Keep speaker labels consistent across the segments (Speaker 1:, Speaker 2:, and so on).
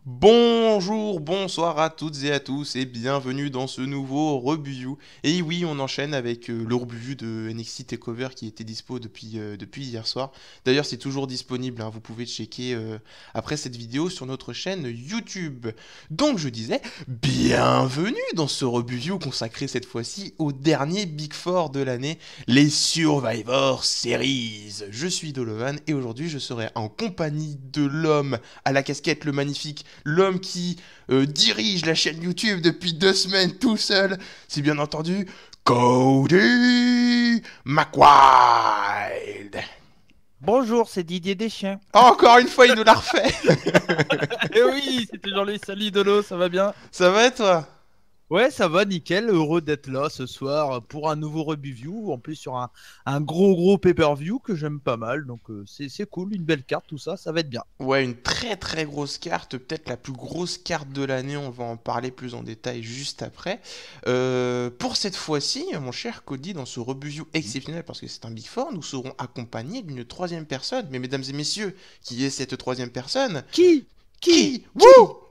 Speaker 1: Bonjour, bonsoir à toutes et à tous et bienvenue dans ce nouveau review. Et oui, on enchaîne avec le review de NXT TakeOver qui était dispo depuis hier soir. D'ailleurs, c'est toujours disponible, hein, vous pouvez checker après cette vidéo sur notre chaîne YouTube. Donc je disais, bienvenue dans ce review consacré cette fois-ci au dernier Big Four de l'année, les Survivor Series. Je suis Dolovan et aujourd'hui je serai en compagnie de l'homme à la casquette le magnifique, l'homme qui dirige la chaîne YouTube depuis 2 semaines tout seul, c'est bien entendu Cody McWild.
Speaker 2: Bonjour, c'est Didier Deschamps.
Speaker 1: Encore une fois, il nous l'a refait.
Speaker 2: Eh oui, c'est toujours lui, salut Dolo, ça va bien?
Speaker 1: Ça va et toi?
Speaker 2: Ouais, ça va, nickel. Heureux d'être là ce soir pour un nouveau review. En plus, sur un gros pay-per-view que j'aime pas mal. Donc, c'est cool, une belle carte, tout ça, ça va être bien.
Speaker 1: Ouais, une très grosse carte, peut-être la plus grosse carte de l'année, on va en parler plus en détail juste après. Pour cette fois-ci, mon cher Cody, dans ce review exceptionnel, parce que c'est un Big Four, nous serons accompagnés d'une troisième personne. Mais mesdames et messieurs, qui est cette troisième personne?
Speaker 2: Qui? Qui?
Speaker 1: Qui?
Speaker 2: Qui?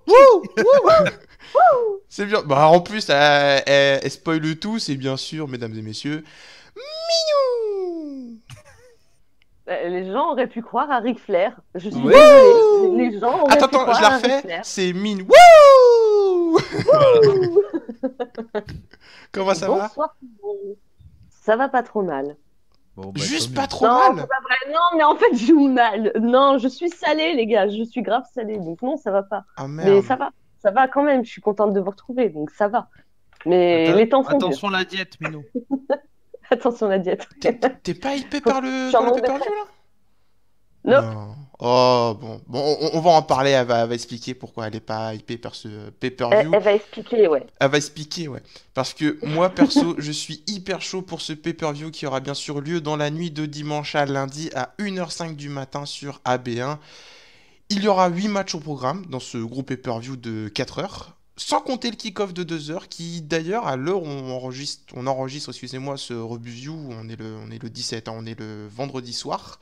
Speaker 1: Wouh!
Speaker 2: Qui?
Speaker 1: Wouh! Wouh! C'est bien. Bah, en plus, elle spoil le tout, c'est bien sûr, mesdames et messieurs, Minou!
Speaker 3: Les gens auraient pu croire à Ric Flair. Je suis
Speaker 2: Ouais,
Speaker 3: désolée.
Speaker 1: Wouh!
Speaker 3: Les gens auraient
Speaker 1: Attends,
Speaker 3: pu
Speaker 1: attends, je
Speaker 3: croire
Speaker 1: la
Speaker 3: à Ric
Speaker 1: refais.
Speaker 3: Flair.
Speaker 1: C'est Min. Wouh!
Speaker 2: voilà.
Speaker 3: Wouh.
Speaker 1: Comment ça va?
Speaker 3: Bonsoir tout le monde. Ça va pas trop mal.
Speaker 2: Bon, bah, tant
Speaker 1: Juste pas
Speaker 2: mieux.
Speaker 1: trop
Speaker 3: Non, c'est
Speaker 1: mal.
Speaker 3: pas vrai. Non, mais en fait, je joue mal. Non, je suis salée, les gars. Je suis grave salée. Donc non, ça va pas.
Speaker 1: Ah
Speaker 3: Mais
Speaker 1: merde.
Speaker 3: ça va. Ça va quand même. Je suis contente de vous retrouver. Donc ça va. Mais les temps sont durs.
Speaker 2: Attention la diète, Minou.
Speaker 3: Attention la diète.
Speaker 1: T'es pas hypé par
Speaker 3: Je
Speaker 1: le,
Speaker 3: suis en
Speaker 1: par le
Speaker 3: manque de
Speaker 1: pay-per-view
Speaker 3: presse.
Speaker 1: là?
Speaker 3: Nope.
Speaker 1: Non. Oh bon. Bon, on va en parler, elle va expliquer pourquoi elle est pas hypée par ce
Speaker 3: Elle,
Speaker 1: pay-per-view.
Speaker 3: elle va expliquer, ouais.
Speaker 1: Elle va expliquer, ouais. Parce que moi, perso, je suis hyper chaud pour ce pay-per-view qui aura bien sûr lieu dans la nuit de dimanche à lundi à 1h05 du matin sur AB1. Il y aura 8 matchs au programme dans ce gros pay-per-view de 4 heures. Sans compter le kick-off de 2 heures qui, d'ailleurs, à l'heure où on enregistre, excusez-moi, ce review, on est le 17, hein, on est le vendredi soir.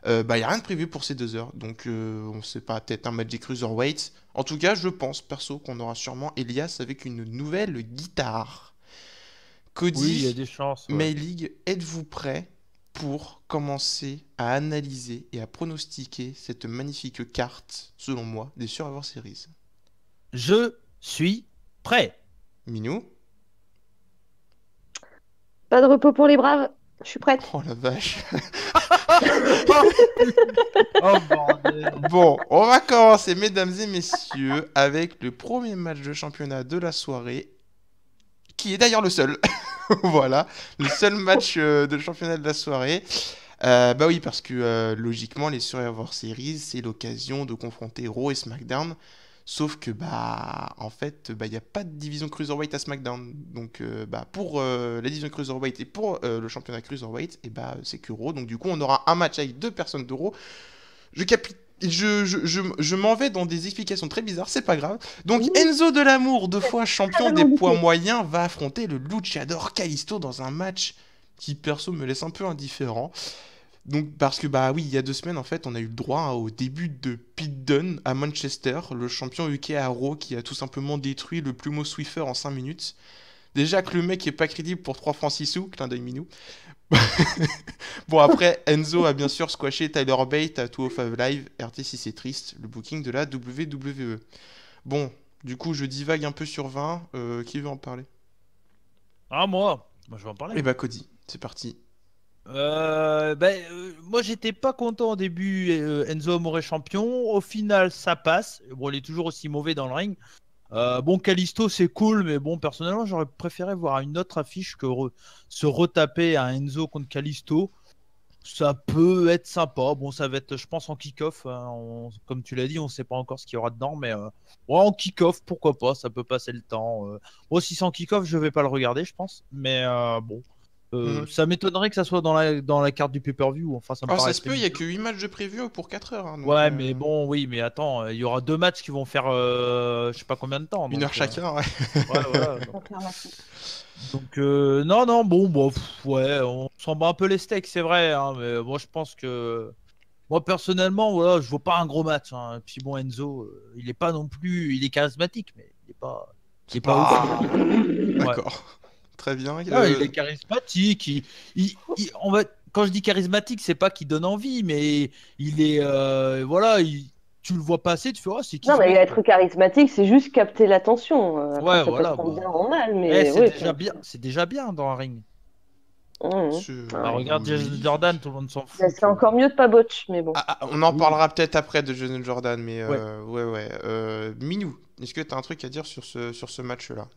Speaker 1: Bah, il n'y a rien de prévu pour ces 2 heures. Donc, on ne sait pas, peut-être un match des Cruiserweights. En tout cas, je pense, perso, qu'on aura sûrement Elias avec une nouvelle guitare.
Speaker 2: Oui, il y a
Speaker 1: Cody,
Speaker 2: des chances, ouais.
Speaker 1: Maylig, êtes-vous prêts pour commencer à analyser et à pronostiquer cette magnifique carte, selon moi, des Survivor Series?
Speaker 2: Je suis prêt.
Speaker 1: Minou?
Speaker 3: Pas de repos pour les braves. Je suis prête.
Speaker 1: Oh la vache.
Speaker 2: Oh bordel.
Speaker 1: Bon, on va commencer, mesdames et messieurs, avec le premier match de championnat de la soirée, qui est d'ailleurs le seul. Voilà, le seul match de championnat de la soirée. Bah oui, parce que logiquement, les Survivor Series, c'est l'occasion de confronter Raw et SmackDown. Sauf que, bah, en fait, bah, il n'y a pas de division Cruiserweight à SmackDown. Donc, bah, pour la division Cruiserweight et pour le championnat Cruiserweight, et bah, c'est que Raw. Donc, du coup, on aura un match avec deux personnes de Raw. Je capi- je m'en vais dans des explications très bizarres, c'est pas grave. Donc
Speaker 3: Oui,
Speaker 1: Enzo de l'Amour, deux
Speaker 3: c'est
Speaker 1: fois champion des
Speaker 3: carrément
Speaker 1: poids
Speaker 3: bouclé.
Speaker 1: moyens, va affronter le Luchador Kalisto dans un match qui perso me laisse un peu indifférent. Donc parce que bah oui, il y a 2 semaines en fait, on a eu le droit, hein, au début de Pete Dunne à Manchester, le champion UK à Raw qui a tout simplement détruit le Plumo Swiffer en 5 minutes. Déjà que le mec est pas crédible pour 3 francs 6 sous, clin d'œil minou. Bon, après, Enzo a bien sûr squashé Tyler Bate à 205 Live, RT si c'est triste, le booking de la WWE. Bon, du coup, je divague un peu sur 20. Qui veut en parler?
Speaker 2: Ah, moi je vais en parler.
Speaker 1: Eh bah, Cody, c'est parti.
Speaker 2: Moi j'étais pas content au début, Enzo Amore champion. Au final, ça passe. Bon, il est toujours aussi mauvais dans le ring. Bon, Kalisto c'est cool, mais bon, personnellement, j'aurais préféré voir une autre affiche que se retaper à Enzo contre Kalisto. Ça peut être sympa. Bon, ça va être, je pense, en kick-off, hein. Comme tu l'as dit, on sait pas encore ce qu'il y aura dedans, mais ouais, en kick-off, pourquoi pas, ça peut passer le temps. Bon, si c'est en kick-off, je vais pas le regarder, je pense. Mais bon,
Speaker 1: Mhm.
Speaker 2: ça m'étonnerait que ça soit dans la carte du pay-per-view. Enfin, ça me
Speaker 1: Oh, ça se
Speaker 2: paraîtrait
Speaker 1: peut, il y a
Speaker 2: bizarre.
Speaker 1: que 8 matchs de prévu pour 4 heures, hein, donc
Speaker 2: Ouais, mais bon, oui, mais attends, il y aura deux matchs qui vont faire je sais pas combien de temps.
Speaker 1: 1 heure chacun, ouais.
Speaker 2: Ouais, voilà.
Speaker 3: Confirmation.
Speaker 2: Non, non, bon, ouais, on s'en bat un peu les steaks, c'est vrai, hein, mais moi je pense que Moi, personnellement, voilà, je vois pas un gros match. Hein. Puis bon, Enzo, il est pas non plus. Il est charismatique, mais il est pas ouf.
Speaker 1: Ah,
Speaker 2: Ouais.
Speaker 1: d'accord. Très bien.
Speaker 2: Ah, il est charismatique. On va... Quand je dis charismatique, c'est pas qu'il donne envie, mais il est. Voilà, tu le vois passer, tu fais, oh, c'est qui
Speaker 3: Non,
Speaker 2: ce
Speaker 3: mais
Speaker 2: mec, quoi.
Speaker 3: être charismatique, c'est juste capter l'attention. Après,
Speaker 2: Ouais,
Speaker 3: ça peut se
Speaker 2: voilà.
Speaker 3: prendre bien
Speaker 2: Bah...
Speaker 3: en mal,
Speaker 2: Eh,
Speaker 3: mais
Speaker 2: c'est
Speaker 3: oui.
Speaker 2: déjà bien. C'est déjà bien dans un ring.
Speaker 3: Mhm.
Speaker 2: Bah,
Speaker 3: Ouais.
Speaker 2: regarde Jason
Speaker 1: Oui.
Speaker 2: Jordan, tout le monde s'en
Speaker 3: Ça
Speaker 2: fout, tu
Speaker 3: serait
Speaker 2: vois.
Speaker 3: encore mieux de pas botch, mais bon.
Speaker 1: On en
Speaker 2: Oui.
Speaker 1: parlera peut-être après de Jason Jordan, mais
Speaker 2: Ouais.
Speaker 1: ouais. Minou, est-ce que tu as un truc à dire sur ce match-là?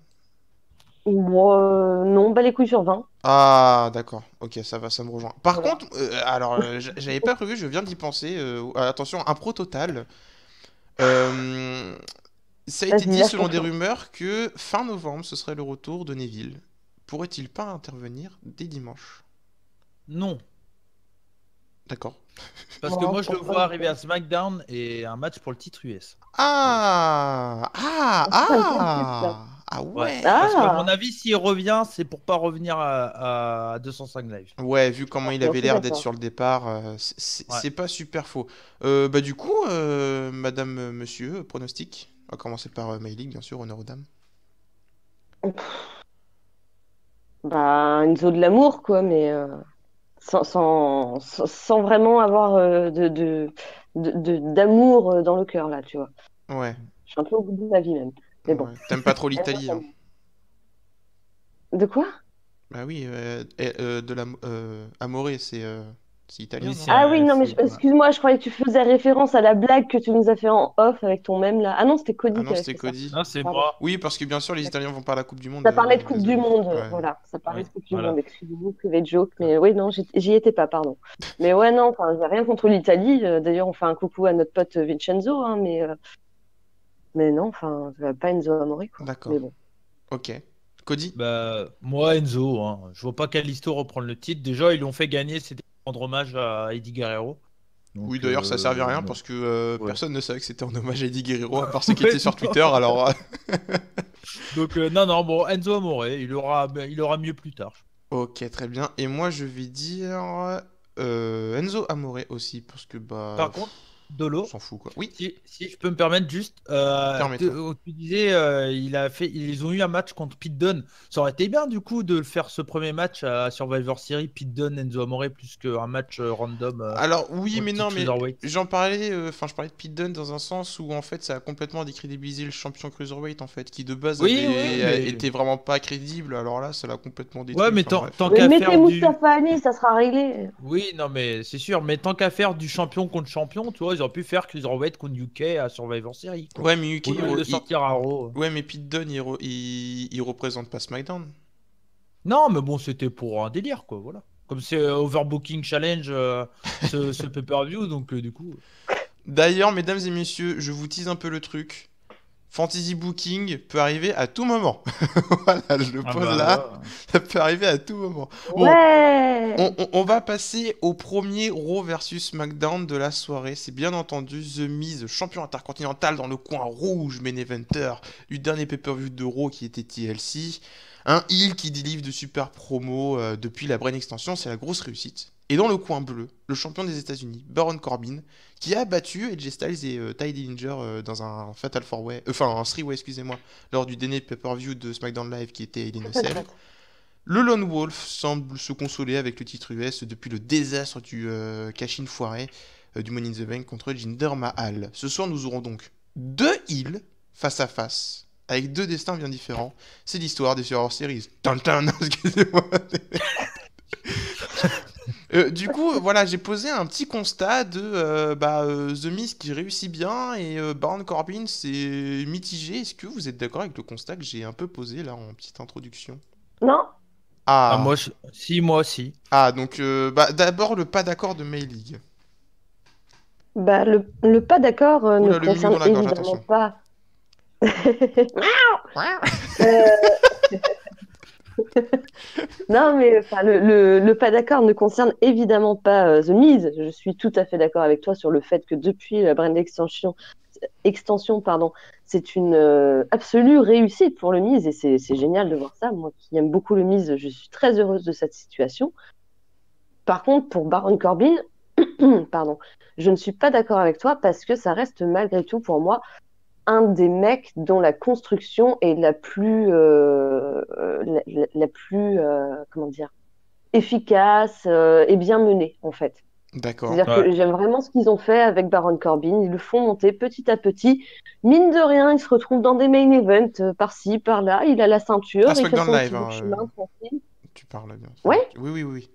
Speaker 3: Moi, non, bah les couilles sur 20.
Speaker 1: Ah, d'accord. Ok, ça va, ça me rejoint. Par
Speaker 3: Voilà.
Speaker 1: contre, alors, j'avais pas prévu, je viens d'y penser. Attention, impro total. Euh, Ça a été
Speaker 3: Vas-y,
Speaker 1: dit
Speaker 3: lâche ton
Speaker 1: selon des
Speaker 3: flanc.
Speaker 1: rumeurs que fin novembre, ce serait le retour de Neville. Pourrait-il pas intervenir dès dimanche?
Speaker 2: Non.
Speaker 1: D'accord.
Speaker 2: Parce que
Speaker 3: Non,
Speaker 2: moi,
Speaker 3: je
Speaker 2: je le
Speaker 3: pense pas
Speaker 2: vois
Speaker 3: non
Speaker 2: arriver
Speaker 3: plus.
Speaker 2: à SmackDown et un match pour le titre US. Voilà.
Speaker 3: Ça me tient plus, ça.
Speaker 1: Ah
Speaker 2: Ouais.
Speaker 1: ouais.
Speaker 2: Parce qu'à mon
Speaker 3: Ah,
Speaker 2: avis, s'il revient, c'est pour pas revenir à 205 Live.
Speaker 1: Ouais, vu comment il
Speaker 3: non, je
Speaker 1: avait
Speaker 3: suis
Speaker 1: l'air d'être
Speaker 3: d'accord.
Speaker 1: sur le départ,
Speaker 2: Ouais.
Speaker 1: c'est pas super faux. Bah du coup, madame, monsieur, pronostic. On va commencer par Maïlik, bien sûr, honneur aux dames.
Speaker 3: Bah, une zone de l'amour, quoi, mais sans vraiment avoir d'amour dans le cœur, là, tu vois.
Speaker 1: Ouais,
Speaker 3: Je suis un peu au bout de ma vie, même. Mais bon.
Speaker 1: ouais. T'aimes pas trop
Speaker 3: Enzo,
Speaker 1: l'Italie, hein?
Speaker 3: De quoi?
Speaker 1: Bah oui, de la Amore, c'est italien,
Speaker 2: Oui,
Speaker 1: non?
Speaker 3: Ah oui, non, mais
Speaker 2: ouais.
Speaker 3: excuse-moi, je croyais que tu faisais référence à la blague que tu nous as fait en off avec ton mème, là. Ah non, c'était
Speaker 1: Ah
Speaker 3: Cody
Speaker 1: non,
Speaker 3: qui avait
Speaker 1: c'était
Speaker 3: fait ça.
Speaker 1: Cody.
Speaker 2: Non, c'est
Speaker 3: Pardon.
Speaker 2: moi.
Speaker 1: Oui, parce que bien sûr, les
Speaker 3: D'accord.
Speaker 1: Italiens vont pas à la Coupe du Monde.
Speaker 3: Ça parlait de Coupe du
Speaker 1: Désolé.
Speaker 3: Monde,
Speaker 1: Ouais.
Speaker 3: voilà. Ça parlait
Speaker 2: Ouais.
Speaker 3: de Coupe du Monde,
Speaker 2: Voilà.
Speaker 3: excusez-vous, privé joke. Mais oui, non, j'y étais pas, pardon. Mais ouais, non, enfin, j'ai rien contre l'Italie. D'ailleurs, on fait un coucou à notre pote Vincenzo, hein, mais non, enfin, pas Enzo Amore, quoi. Mais
Speaker 1: D'accord.
Speaker 3: bon.
Speaker 1: Ok. Cody?
Speaker 2: Bah, moi, Enzo, hein. Je vois pas Kalisto reprendre le titre. Déjà, ils l'ont fait gagner, c'était rendre hommage à Eddie Guerrero.
Speaker 1: Oui,
Speaker 2: Donc,
Speaker 1: d'ailleurs, ça servait à rien
Speaker 2: non.
Speaker 1: parce que
Speaker 2: Ouais.
Speaker 1: personne ne savait que c'était en hommage à Eddie Guerrero à part ceux qui
Speaker 2: Ouais,
Speaker 1: étaient sur
Speaker 2: non.
Speaker 1: Twitter. Alors,
Speaker 2: Donc, non, bon, Enzo Amore, il aura mieux plus tard.
Speaker 1: ok, très bien. Et moi, je vais dire Enzo Amore aussi parce que bah,
Speaker 2: Par contre,
Speaker 1: on
Speaker 2: Dolo,
Speaker 1: s'en fout quoi. Oui,
Speaker 2: si je peux me permettre juste,
Speaker 1: permets-toi.
Speaker 2: tu disais, ils ont eu un match contre Pete Dunne. Ça aurait été bien du coup de faire ce premier match à Survivor Series, Pete Dunne, Enzo Amore, plus qu'un match random
Speaker 1: Alors oui,
Speaker 2: pour le
Speaker 1: mais non,
Speaker 2: titre
Speaker 1: mais
Speaker 2: Cruiserweight.
Speaker 1: j'en parlais, enfin je parlais de Pete Dunne dans un sens où en fait ça a complètement décrédibilisé le champion cruiserweight en fait, qui de base
Speaker 2: Oui, mais
Speaker 1: était vraiment pas crédible. Alors là, ça l'a complètement
Speaker 2: ouais,
Speaker 1: détruit.
Speaker 2: mais
Speaker 1: Enfin
Speaker 2: tant
Speaker 1: bref.
Speaker 3: Mais
Speaker 2: qu'à
Speaker 3: mettez
Speaker 2: faire du,
Speaker 3: Mustafa Ali, ça sera réglé.
Speaker 2: oui, non, mais c'est sûr, mais tant qu'à faire du champion contre champion, tu vois, ils auraient pu faire Cruiserweight contre UK à Survivor Series, quoi.
Speaker 1: Ouais, mais UK,
Speaker 2: Au lieu de le sortir à Raw.
Speaker 1: ouais, mais Pete Dunne, il représente pas SmackDown.
Speaker 2: Non, mais bon, c'était pour un délire, quoi, voilà. Comme c'est Overbooking Challenge, ce pay-per-view, donc du coup.
Speaker 1: D'ailleurs, mesdames et messieurs, je vous tease un peu le truc. Fantasy Booking peut arriver à tout moment. Voilà, je le
Speaker 2: Ah
Speaker 1: pose
Speaker 2: bah
Speaker 1: là.
Speaker 2: voilà.
Speaker 1: Ça peut arriver à tout moment. Bon,
Speaker 3: Ouais!
Speaker 1: on va passer au premier Raw versus SmackDown de la soirée. C'est bien entendu The Miz, champion intercontinental dans le coin rouge, main eventer du dernier pay-per-view de Raw qui était TLC. Un heel qui délivre de super promos depuis la Brain Extension, c'est la grosse réussite. Et dans le coin bleu, le champion des États-Unis, Baron Corbin, qui a battu AJ Styles et Ty Dillinger dans un Fatal 4-Way, enfin un 3-Way, excusez-moi, lors du dernier pay-per-view de SmackDown Live qui était Hell in a Cell. Le Lone Wolf semble se consoler avec le titre US depuis le désastre du cash-in foiré du Money in the Bank contre Jinder Mahal. Ce soir, nous aurons donc deux heels face à face, avec deux destins bien différents. C'est l'histoire des Survivor Series. Tintin, excusez-moi. Du coup, voilà, j'ai posé un petit constat de The Miz qui réussit bien et Baron Corbin c'est mitigé. Est-ce que vous êtes d'accord avec le constat que j'ai un peu posé là en petite introduction?
Speaker 3: Non?
Speaker 2: Ah,
Speaker 1: Ah,
Speaker 2: si, moi aussi.
Speaker 1: donc d'abord le pas d'accord de May League.
Speaker 3: Bah, le pas d'accord ne
Speaker 1: Oula, le minou
Speaker 3: concerne
Speaker 1: dans la gorge,
Speaker 3: évidemment
Speaker 1: attention.
Speaker 3: pas. Euh, non, mais enfin, le pas d'accord ne concerne évidemment pas The Miz. Je suis tout à fait d'accord avec toi sur le fait que depuis la brand extension, pardon, c'est une absolue réussite pour le Miz et c'est génial de voir ça. Moi qui aime beaucoup le Miz, je suis très heureuse de cette situation. Par contre, pour Baron Corbin, pardon, je ne suis pas d'accord avec toi parce que ça reste malgré tout pour moi un des mecs dont la construction est la plus, la plus, comment dire, efficace et bien menée en fait.
Speaker 1: D'accord.
Speaker 3: C'est-à-dire
Speaker 2: Ouais.
Speaker 3: que j'aime vraiment ce qu'ils ont fait avec Baron Corbin. Ils le font monter petit à petit. Mine de rien, il se retrouve dans des main events par-ci, par-là. Il a la ceinture,
Speaker 1: Ah,
Speaker 3: il fait
Speaker 1: SmackDown
Speaker 3: son petit
Speaker 1: Live,
Speaker 3: bout de
Speaker 1: hein,
Speaker 3: chemin tranquille.
Speaker 1: tu parles bien. Enfin,
Speaker 3: Ouais,
Speaker 1: oui, oui, oui, oui.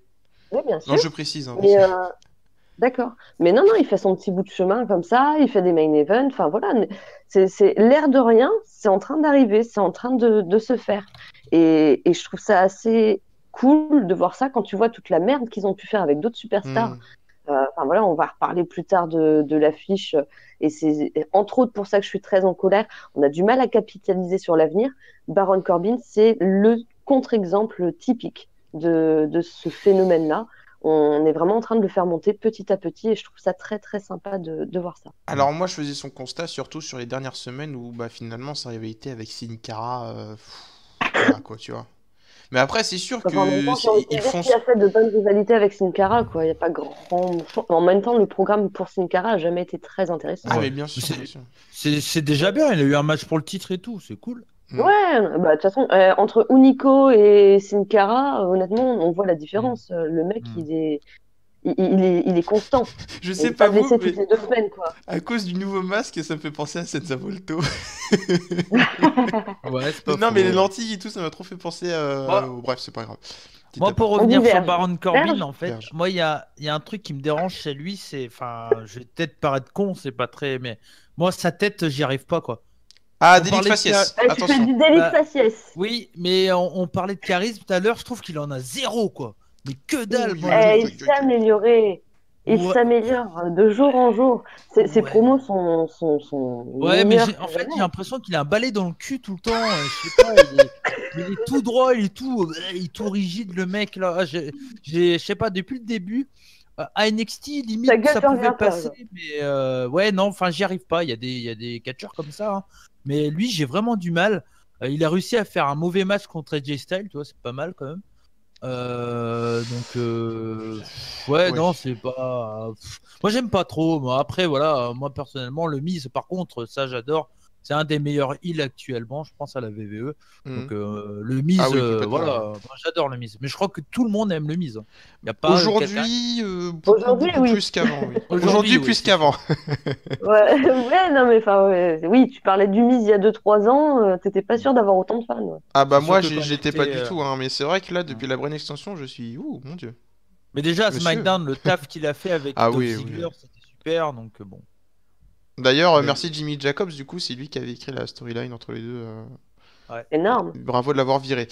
Speaker 3: oui, bien
Speaker 1: Non,
Speaker 3: sûr.
Speaker 1: je précise, hein,
Speaker 3: Mais d'accord. Mais non, non, il fait son petit bout de chemin comme ça. Il fait des main events. Enfin voilà, c'est l'air de rien. C'est en train d'arriver. C'est en train de se faire. Et je trouve ça assez cool de voir ça quand tu vois toute la merde qu'ils ont pu faire avec d'autres superstars.
Speaker 1: Hmm.
Speaker 3: Enfin voilà, on va reparler plus tard de l'affiche, et c'est entre autres pour ça que je suis très en colère. On a du mal à capitaliser sur l'avenir. Baron Corbin, c'est le contre-exemple typique de ce phénomène-là. On est vraiment en train de le faire monter petit à petit, et je trouve ça très très sympa de voir ça.
Speaker 1: Alors moi, je faisais son constat surtout sur les dernières semaines où bah, finalement sa rivalité avec Sin Cara, voilà quoi, tu vois. Mais après, c'est sûr
Speaker 3: Enfin, en même
Speaker 1: que
Speaker 3: temps, j'ai envie de
Speaker 1: ils
Speaker 3: te dire
Speaker 1: font.
Speaker 3: qui a fait de bonnes rivalités avec Sin Cara, quoi. Il n'y a pas grand. En même temps, le programme pour Sin Cara a jamais été très intéressant.
Speaker 1: Ah
Speaker 2: Ouais.
Speaker 1: mais bien sûr, bien sûr.
Speaker 2: C'est déjà bien, il a eu un match pour le titre et tout, c'est cool.
Speaker 1: Mm.
Speaker 3: Ouais, bah, de toute façon, entre Unico et Sin Cara, honnêtement, on voit la différence. Le mec,
Speaker 2: Mm.
Speaker 3: il est constant.
Speaker 1: Je
Speaker 3: Il
Speaker 1: sais
Speaker 3: n'est pas
Speaker 1: pas vous,
Speaker 3: blessé
Speaker 1: mais
Speaker 3: toutes les 2 semaines, quoi.
Speaker 1: à cause du nouveau masque, ça me fait penser à Senza Volto.
Speaker 2: Ouais, c'est pas
Speaker 1: Non, mais les
Speaker 2: faux.
Speaker 1: lentilles et tout, ça m'a trop fait penser à.
Speaker 2: Moi,
Speaker 1: Bref, c'est pas grave. Petit
Speaker 2: moi, pour
Speaker 1: aparté.
Speaker 3: On
Speaker 2: revenir sur
Speaker 3: diverge.
Speaker 2: Baron Corbin,
Speaker 3: Diverge.
Speaker 2: en fait,
Speaker 1: Verge.
Speaker 2: moi, il y a un truc qui me dérange chez lui, c'est, enfin, je vais peut-être paraître con, c'est pas très, mais moi, sa tête, j'y arrive pas, quoi.
Speaker 1: Ah,
Speaker 2: On
Speaker 1: délit de
Speaker 2: parlait de
Speaker 1: faciès,
Speaker 3: Tu fais
Speaker 1: attention.
Speaker 3: du délit de
Speaker 2: Bah,
Speaker 3: faciès.
Speaker 2: oui, mais on parlait de charisme tout à l'heure, je trouve qu'il en a zéro, quoi. Mais que dalle,
Speaker 1: Oui,
Speaker 2: moi,
Speaker 1: oui, oui,
Speaker 3: Il
Speaker 1: oui, oui, oui.
Speaker 3: s'est Il
Speaker 2: ouais,
Speaker 3: s'améliore de jour en jour. Ses
Speaker 2: ouais.
Speaker 3: promos sont
Speaker 2: Ouais, mais
Speaker 3: meilleurs
Speaker 2: en
Speaker 3: que
Speaker 2: fait,
Speaker 3: jamais.
Speaker 2: j'ai l'impression qu'il a un balai dans le cul tout le temps. Je sais pas, il est tout droit, il est tout rigide, le mec là. Je sais pas, depuis le début, à NXT,
Speaker 3: Ta
Speaker 2: limite,
Speaker 3: gueule
Speaker 2: ça
Speaker 3: sur
Speaker 2: pouvait
Speaker 3: gratteur.
Speaker 2: passer, mais ouais, non, enfin, j'y arrive pas. Il y a des catcheurs comme ça, hein. Mais lui, j'ai vraiment du mal. Il a réussi à faire un mauvais match contre AJ Styles, tu vois, c'est pas mal quand même. Ouais,
Speaker 1: Ouais.
Speaker 2: non, c'est pas. Moi, j'aime pas trop. Moi, après, voilà, moi personnellement, le Miz, par contre, ça, j'adore. C'est un des meilleurs heals actuellement, je pense à la WWE.
Speaker 1: Mhm.
Speaker 2: Donc, le
Speaker 1: Ah
Speaker 2: Miz,
Speaker 1: oui, complètement.
Speaker 2: voilà,
Speaker 1: Ouais.
Speaker 2: moi, j'adore le Miz. Mais je crois que tout le monde aime le Miz. Il n'y a pas quelqu'un.
Speaker 1: Aujourd'hui, beaucoup,
Speaker 3: Aujourd'hui,
Speaker 1: beaucoup
Speaker 3: oui.
Speaker 1: plus qu'avant, oui.
Speaker 2: Aujourd'hui,
Speaker 1: Aujourd'hui,
Speaker 2: oui,
Speaker 1: plus
Speaker 2: c'est sûr.
Speaker 1: qu'avant.
Speaker 3: Ouais, ouais, non, mais enfin, ouais. Oui, tu parlais du Miz il y a 2-3 ans, t'étais pas sûr d'avoir autant de fans. Ouais.
Speaker 1: Ah bah
Speaker 2: C'est sûr
Speaker 1: moi,
Speaker 2: que quand il
Speaker 1: j'étais pas
Speaker 2: était.
Speaker 1: du tout, hein, mais c'est vrai que là,
Speaker 2: Ouais.
Speaker 1: depuis la Brain Extension, je suis... Ouh, mon Dieu.
Speaker 2: Mais déjà, à
Speaker 1: Monsieur.
Speaker 2: SmackDown, le taf qu'il a fait avec
Speaker 1: Ah
Speaker 2: Dolph
Speaker 1: oui, oui.
Speaker 2: Ziggler, c'était super. Donc, bon.
Speaker 1: D'ailleurs,
Speaker 2: Mais-
Speaker 1: merci Jimmy Jacobs, du coup, c'est lui qui avait écrit la storyline entre les deux.
Speaker 2: ouais.
Speaker 3: Énorme.
Speaker 1: Bravo de l'avoir viré.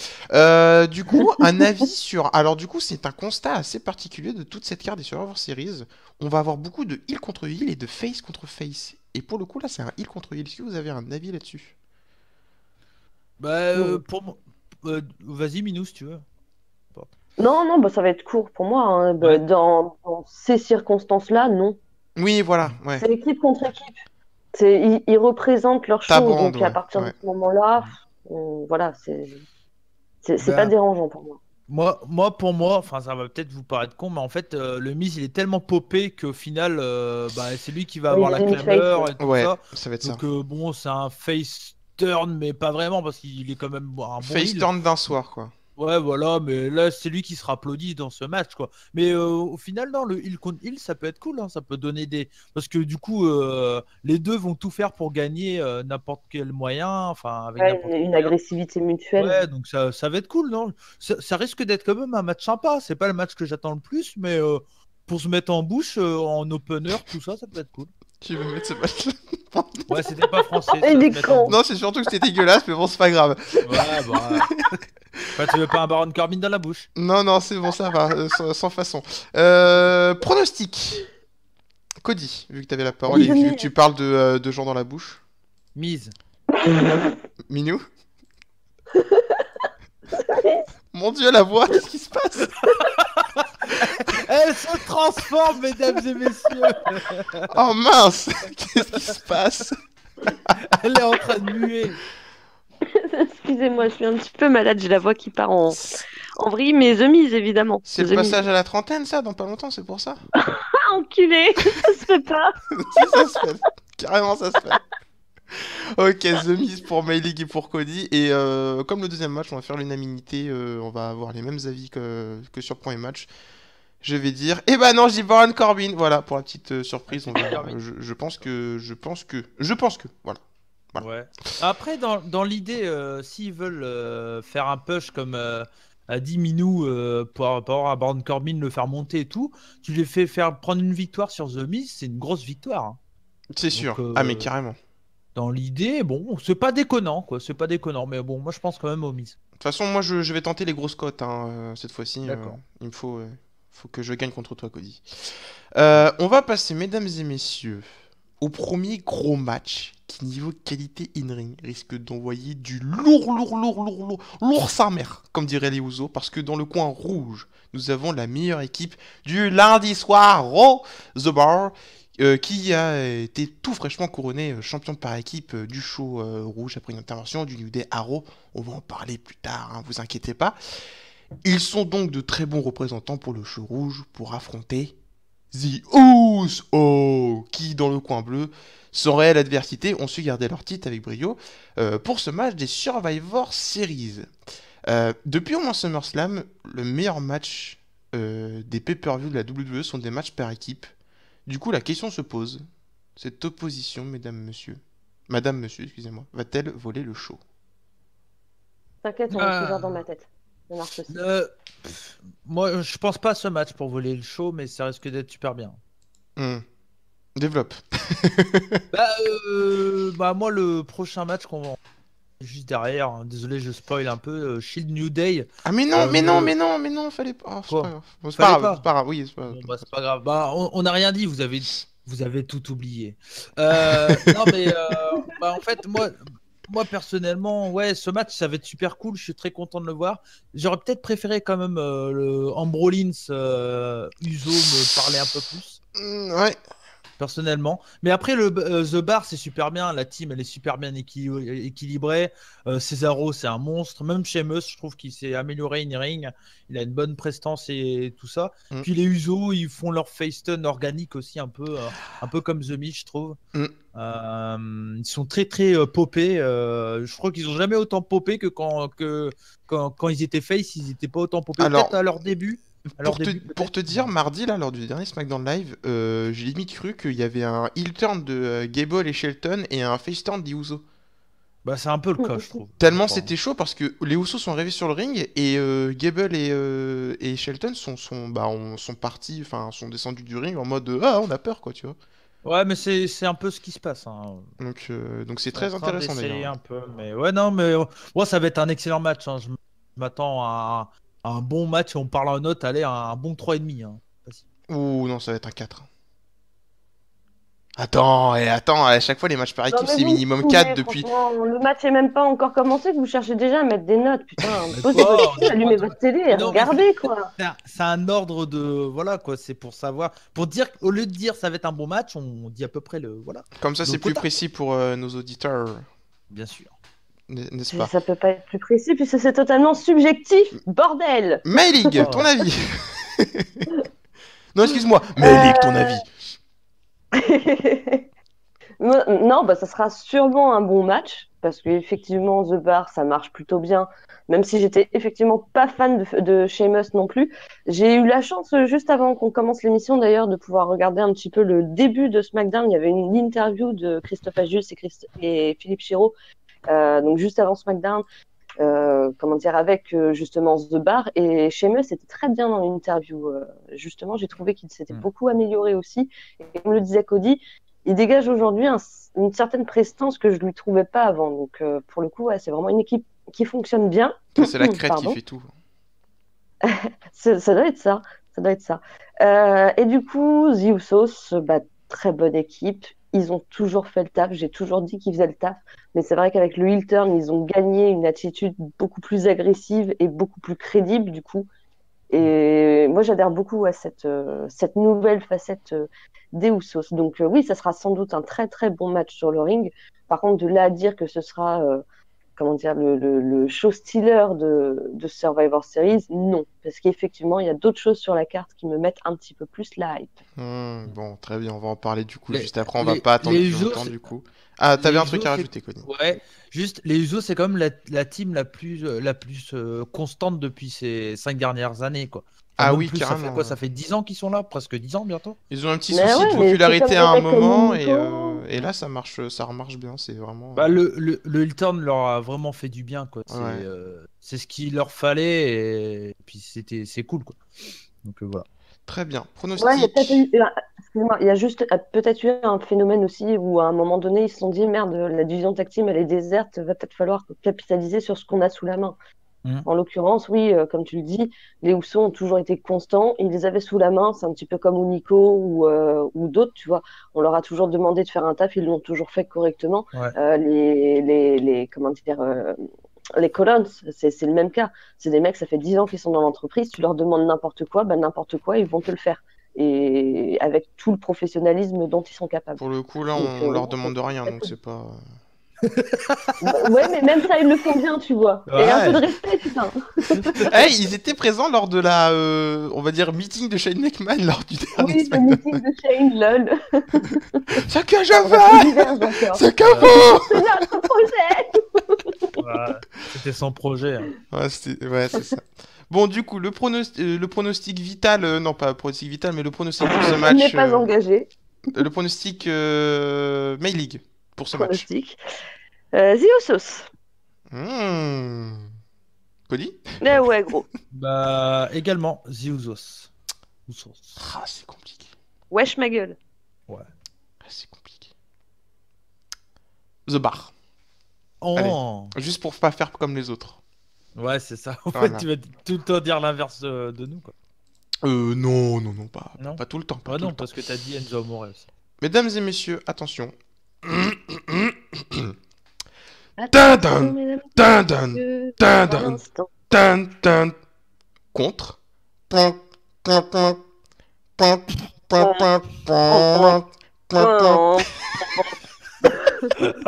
Speaker 1: Du coup, un avis sur... Alors du coup, c'est un constat assez particulier de toute cette carte des Survivor Series. On va avoir beaucoup de heal contre heal et de face contre face. Et pour le coup, là, c'est un heal contre heal. Est-ce que vous avez un avis là-dessus?
Speaker 2: Bah,
Speaker 3: Mm.
Speaker 2: pour moi. Vas-y, Minou, si tu veux.
Speaker 3: Non, non, bah, ça va être court pour moi, hein. Bah,
Speaker 2: Ouais.
Speaker 3: dans ces circonstances-là, non.
Speaker 1: Oui, voilà, ouais.
Speaker 3: C'est équipe contre équipe. Ils représentent leur
Speaker 1: Ta
Speaker 3: show,
Speaker 1: bande,
Speaker 3: donc à
Speaker 1: ouais,
Speaker 3: partir de
Speaker 1: ouais.
Speaker 3: ce moment-là, voilà, c'est pas
Speaker 2: Ben,
Speaker 3: dérangeant pour moi.
Speaker 2: pour moi, enfin, ça va peut-être vous paraître con, mais en fait, le Miz, il est tellement popé qu'au final, bah, c'est lui qui va
Speaker 3: Oui,
Speaker 2: avoir
Speaker 3: il est
Speaker 2: la
Speaker 3: limite face,
Speaker 2: clameur
Speaker 3: ouais.
Speaker 2: et tout
Speaker 1: Ouais,
Speaker 2: ça.
Speaker 1: ça va être ça.
Speaker 2: Donc, bon, c'est un face turn, mais pas vraiment, parce qu'il est quand même un bon
Speaker 1: Face
Speaker 2: heel.
Speaker 1: turn d'un soir, quoi.
Speaker 2: Ouais, voilà, mais là, c'est lui qui sera applaudi dans ce match, quoi. Mais au final, non, le heal contre heal, ça peut être cool, hein, ça peut donner des. Parce que du coup, les deux vont tout faire pour gagner n'importe quel moyen, enfin, avec
Speaker 3: Ouais,
Speaker 2: n'importe quel
Speaker 3: une
Speaker 2: moyen.
Speaker 3: agressivité mutuelle.
Speaker 2: Ouais, donc ça va être cool, non? Ça risque d'être quand même un match sympa. C'est pas le match que j'attends le plus, mais pour se mettre en bouche, en opener, tout ça, ça peut être cool.
Speaker 1: Tu veux mettre ce match-là?
Speaker 2: Ouais, c'était pas français, ça,
Speaker 3: Il
Speaker 2: se
Speaker 3: est
Speaker 2: mettre en
Speaker 3: con.
Speaker 2: bouche.
Speaker 1: Non, c'est surtout que c'était dégueulasse, mais bon, c'est pas grave.
Speaker 2: Ouais, bah. Enfin, tu veux pas un Baron Corbin dans la bouche?
Speaker 1: Non, non, c'est bon, ça va, sans façon. Pronostic. Cody, vu que t'avais la parole et vu que tu parles de gens dans la bouche.
Speaker 2: Mise.
Speaker 1: Minou? Mon Dieu, la voix, qu'est-ce qui se passe?
Speaker 2: Elle se transforme, mesdames et messieurs.
Speaker 1: Oh mince! Qu'est-ce qui se passe?
Speaker 2: Elle est en train de muer.
Speaker 3: Excusez-moi, je suis un petit peu malade, j'ai la voix qui part En vrille, mais The Miz, évidemment.
Speaker 1: C'est le
Speaker 3: The Miz.
Speaker 1: passage à la trentaine, ça, dans pas longtemps, c'est pour ça.
Speaker 3: Ah, enculé, ça se fait pas.
Speaker 1: Si, ça se fait. Carrément, ça se fait. Ok, The Miz pour Maylig et pour Cody. Et comme le deuxième match, on va faire l'unanimité. On va avoir les mêmes avis que sur le premier match. Je vais dire, eh ben non, je dis Baron Corbin. Voilà, pour la petite surprise. Je pense que, voilà.
Speaker 2: Ouais. Après, dans l'idée, s'ils veulent faire un push comme a dit Minou pour rapport à Baron Corbin, le faire monter et tout, tu les fais faire prendre une victoire sur The Miz, c'est une grosse victoire. Hein.
Speaker 1: C'est sûr. Ah, mais carrément.
Speaker 2: Dans l'idée, bon, c'est pas déconnant, quoi. C'est pas déconnant, mais bon, moi je pense quand même au Miz.
Speaker 1: De toute façon, moi, je vais tenter les grosses cotes cette fois-ci.
Speaker 2: D'accord.
Speaker 1: Il me faut que je gagne contre toi, Cody. On va passer, mesdames et messieurs, au premier gros match qui, niveau qualité in-ring, risque d'envoyer du lourd sa mère, comme dirait les Ouzo, parce que dans le coin rouge, nous avons la meilleure équipe du lundi soir, The Bar, qui a été tout fraîchement couronné champion par équipe du show rouge après une intervention du New Day Arrow. On va en parler plus tard, hein, vous inquiétez pas. Ils sont donc de très bons représentants pour le show rouge pour affronter The Usos, qui dans le coin bleu, sans réelle adversité, ont su garder leur titre avec brio pour ce match des Survivor Series. Depuis au moins SummerSlam, le meilleur match des pay-per-view de la WWE sont des matchs par équipe. Du coup, la question se pose, cette opposition, madame, monsieur, excusez-moi, va-t-elle voler le show?
Speaker 3: T'inquiète, on est toujours dans ma tête. Ça marche aussi.
Speaker 2: Moi, je pense pas à ce match pour voler le show, mais ça risque d'être super bien.
Speaker 1: Développe.
Speaker 2: Moi, le prochain match qu'on va juste derrière, hein, désolé, je spoil un peu, Shield New Day.
Speaker 1: Ah mais non, fallait pas. Oh,
Speaker 2: Quoi
Speaker 1: c'est pas grave, c'est pas grave, oui, c'est pas grave.
Speaker 2: Bon, c'est pas grave. On n'a rien dit, vous avez tout oublié. Non, mais en fait, moi personnellement, ouais, ce match, ça va être super cool. Je suis très content de le voir. J'aurais peut-être préféré quand même le Ambrolins Uso me parler un peu plus.
Speaker 1: Ouais.
Speaker 2: Personnellement, mais après The Bar c'est super bien, la team elle est super bien équilibrée. Cesaro c'est un monstre, même Sheamus je trouve qu'il s'est amélioré in ring, il a une bonne prestance et tout ça. Puis les Usos ils font leur face turn organique aussi un peu comme The Miz je trouve. Ils sont très très popés. Je crois qu'ils ont jamais autant popé que quand ils étaient face, ils étaient pas autant popés. Peut-être à leur début.
Speaker 1: Pour te dire, mardi, là, lors du dernier SmackDown Live, j'ai limite cru qu'il y avait un heel turn de Gable et Shelton et un face turn des Usos.
Speaker 2: Bah, c'est un peu le cas, je trouve.
Speaker 1: Tellement c'était chaud parce que les Usos sont arrivés sur le ring et Gable et Shelton sont partis, enfin, sont descendus du ring en mode on a peur, quoi, tu vois.
Speaker 2: Ouais, mais c'est un peu ce qui se passe. Hein.
Speaker 1: Donc c'est très intéressant d'ailleurs.
Speaker 2: Un peu, mais ouais, non, mais ça va être un excellent match. Hein. Je m'attends à un bon match. On parle en note, allez, un bon 3,5. Hein.
Speaker 1: Ouh, non, ça va être un 4. Attends, à chaque fois les matchs par équipe c'est minimum 4 depuis.
Speaker 3: Le match est même pas encore commencé, que vous cherchez déjà à mettre des notes, putain. Posez votre pied, allumez votre télé et regardez quoi.
Speaker 2: C'est un ordre de. Voilà quoi, c'est pour savoir. Pour dire, au lieu de dire ça va être un bon match, on dit à peu près le. Voilà.
Speaker 1: Comme ça c'est plus précis pour nos auditeurs.
Speaker 2: Bien sûr.
Speaker 1: N'est-ce pas?
Speaker 3: Ça peut pas être plus précis puisque c'est totalement subjectif, bordel.
Speaker 1: Maylig, ton avis? Non, excuse-moi, Maylig, ton avis?
Speaker 3: Non, ça sera sûrement un bon match parce qu'effectivement The Bar ça marche plutôt bien, même si j'étais effectivement pas fan de Sheamus non plus. J'ai eu la chance juste avant qu'on commence l'émission d'ailleurs de pouvoir regarder un petit peu le début de SmackDown. Il y avait une interview de Christophe Agius et Philippe Chiro, donc juste avant SmackDown. Avec justement The Bar, et Sheamus était très bien dans l'interview. Justement, j'ai trouvé qu'il s'était beaucoup amélioré aussi. Et comme le disait Cody, il dégage aujourd'hui une certaine prestance que je lui trouvais pas avant. Donc pour le coup, c'est vraiment une équipe qui fonctionne bien.
Speaker 1: C'est la crête qui fait tout.
Speaker 3: Ça doit être ça. Ça doit être ça. Et du coup, The Usos, très bonne équipe. Ils ont toujours fait le taf. J'ai toujours dit qu'ils faisaient le taf. Mais c'est vrai qu'avec le heel turn, ils ont gagné une attitude beaucoup plus agressive et beaucoup plus crédible, du coup. Et moi, j'adhère beaucoup à cette nouvelle facette des Usos. Donc oui, ça sera sans doute un très, très bon match sur le ring. Par contre, de là à dire que ce sera comment dire, le show stealer de Survivor Series, non. Parce qu'effectivement, il y a d'autres choses sur la carte qui me mettent un petit peu plus la hype.
Speaker 1: Bon, très bien, on va en parler du coup
Speaker 2: Les-
Speaker 1: juste après, on va pas attendre
Speaker 2: les
Speaker 1: plus
Speaker 2: Usos,
Speaker 1: longtemps du coup. Ah, t'avais
Speaker 2: les
Speaker 1: un truc
Speaker 2: Usos,
Speaker 1: à
Speaker 2: c'est-
Speaker 1: rajouter, Connie.
Speaker 2: Ouais, juste les Usos, c'est quand même la team la plus constante depuis ces 5 dernières années, quoi. Enfin,
Speaker 1: Ah
Speaker 2: même
Speaker 1: oui,
Speaker 2: plus, ça fait
Speaker 1: carrément.
Speaker 2: quoi? Ça fait 10 ans qu'ils sont là, presque 10 ans bientôt.
Speaker 1: Ils ont un petit
Speaker 3: Mais
Speaker 1: souci
Speaker 3: ouais,
Speaker 1: de
Speaker 3: mais c'est comme
Speaker 1: popularité
Speaker 3: des
Speaker 1: à un
Speaker 3: mecs comme
Speaker 1: moment
Speaker 3: Nico.
Speaker 1: et là ça marche bien, c'est vraiment.
Speaker 2: Bah, le heel turn leur a vraiment fait du bien, quoi.
Speaker 1: Ouais.
Speaker 2: C'est ce qu'il leur fallait, et puis c'est cool, quoi. Donc voilà.
Speaker 1: Très bien.
Speaker 3: Ouais, il y a peut-être
Speaker 1: Pronostic.
Speaker 3: eu, excuse-moi, il y a juste peut-être eu un phénomène aussi où à un moment donné, ils se sont dit, merde, la division tag team, elle est déserte, va peut-être falloir capitaliser sur ce qu'on a sous la main.
Speaker 2: Mhm.
Speaker 3: En l'occurrence, oui, comme tu le dis, les Usos ont toujours été constants, ils les avaient sous la main, c'est un petit peu comme Nico ou d'autres, tu vois. On leur a toujours demandé de faire un taf, ils l'ont toujours fait correctement.
Speaker 2: Ouais.
Speaker 3: Comment dire, les Collins, c'est le même cas. C'est des mecs, ça fait 10 ans qu'ils sont dans l'entreprise, tu leur demandes n'importe quoi, ben n'importe quoi, ils vont te le faire. Et avec tout le professionnalisme dont ils sont capables.
Speaker 1: Pour le coup, là,
Speaker 3: Donc,
Speaker 1: on leur
Speaker 3: non,
Speaker 1: demande rien,
Speaker 3: très
Speaker 1: donc
Speaker 3: cool.
Speaker 1: c'est pas.
Speaker 3: Ouais, mais même ça, ils le font bien, tu vois. Et un peu de
Speaker 1: Ouais.
Speaker 3: respect, putain.
Speaker 1: Hey, ils étaient présents lors de la, on va dire, meeting de Shane McMahon lors du dernier
Speaker 3: Oui, le
Speaker 1: SmackDown.
Speaker 3: meeting de Shane, lol.
Speaker 1: Ce que je
Speaker 3: On va
Speaker 1: veux,
Speaker 3: diverge encore.
Speaker 1: ce que vous.
Speaker 3: C'est notre projet.
Speaker 2: Ouais, c'était son projet, hein.
Speaker 1: Ouais, c'est ça. Bon, du coup, le pronostic vital, non pas le pronostic vital, mais le pronostic pour ce
Speaker 3: Il n'est
Speaker 1: match,
Speaker 3: pas engagé.
Speaker 1: le pronostic May League pour ce match.
Speaker 3: Pronostic. The Usos.
Speaker 1: Cody?
Speaker 3: Mais ouais, gros.
Speaker 2: Bah, également, The Usos. Usos.
Speaker 1: Ah, c'est compliqué.
Speaker 3: Wesh ma gueule.
Speaker 2: Ouais.
Speaker 1: Ah, c'est compliqué. The Bar.
Speaker 2: Oh.
Speaker 1: Juste pour pas faire comme les autres.
Speaker 2: Ouais, c'est ça. En
Speaker 1: Voilà.
Speaker 2: fait, tu vas tout le temps dire l'inverse de nous, quoi.
Speaker 1: Non, pas,
Speaker 2: Non.
Speaker 1: pas tout le temps. Pas
Speaker 2: Ouais,
Speaker 1: tout
Speaker 2: non,
Speaker 1: le temps.
Speaker 2: parce que t'as dit Enzo Amore aussi.
Speaker 1: Mesdames et messieurs, attention.
Speaker 3: Attention, mesdames et
Speaker 1: Dun,
Speaker 3: messieurs,
Speaker 1: dun,
Speaker 3: pour
Speaker 1: dun.
Speaker 3: l'instant.
Speaker 1: Contre.
Speaker 3: Oh,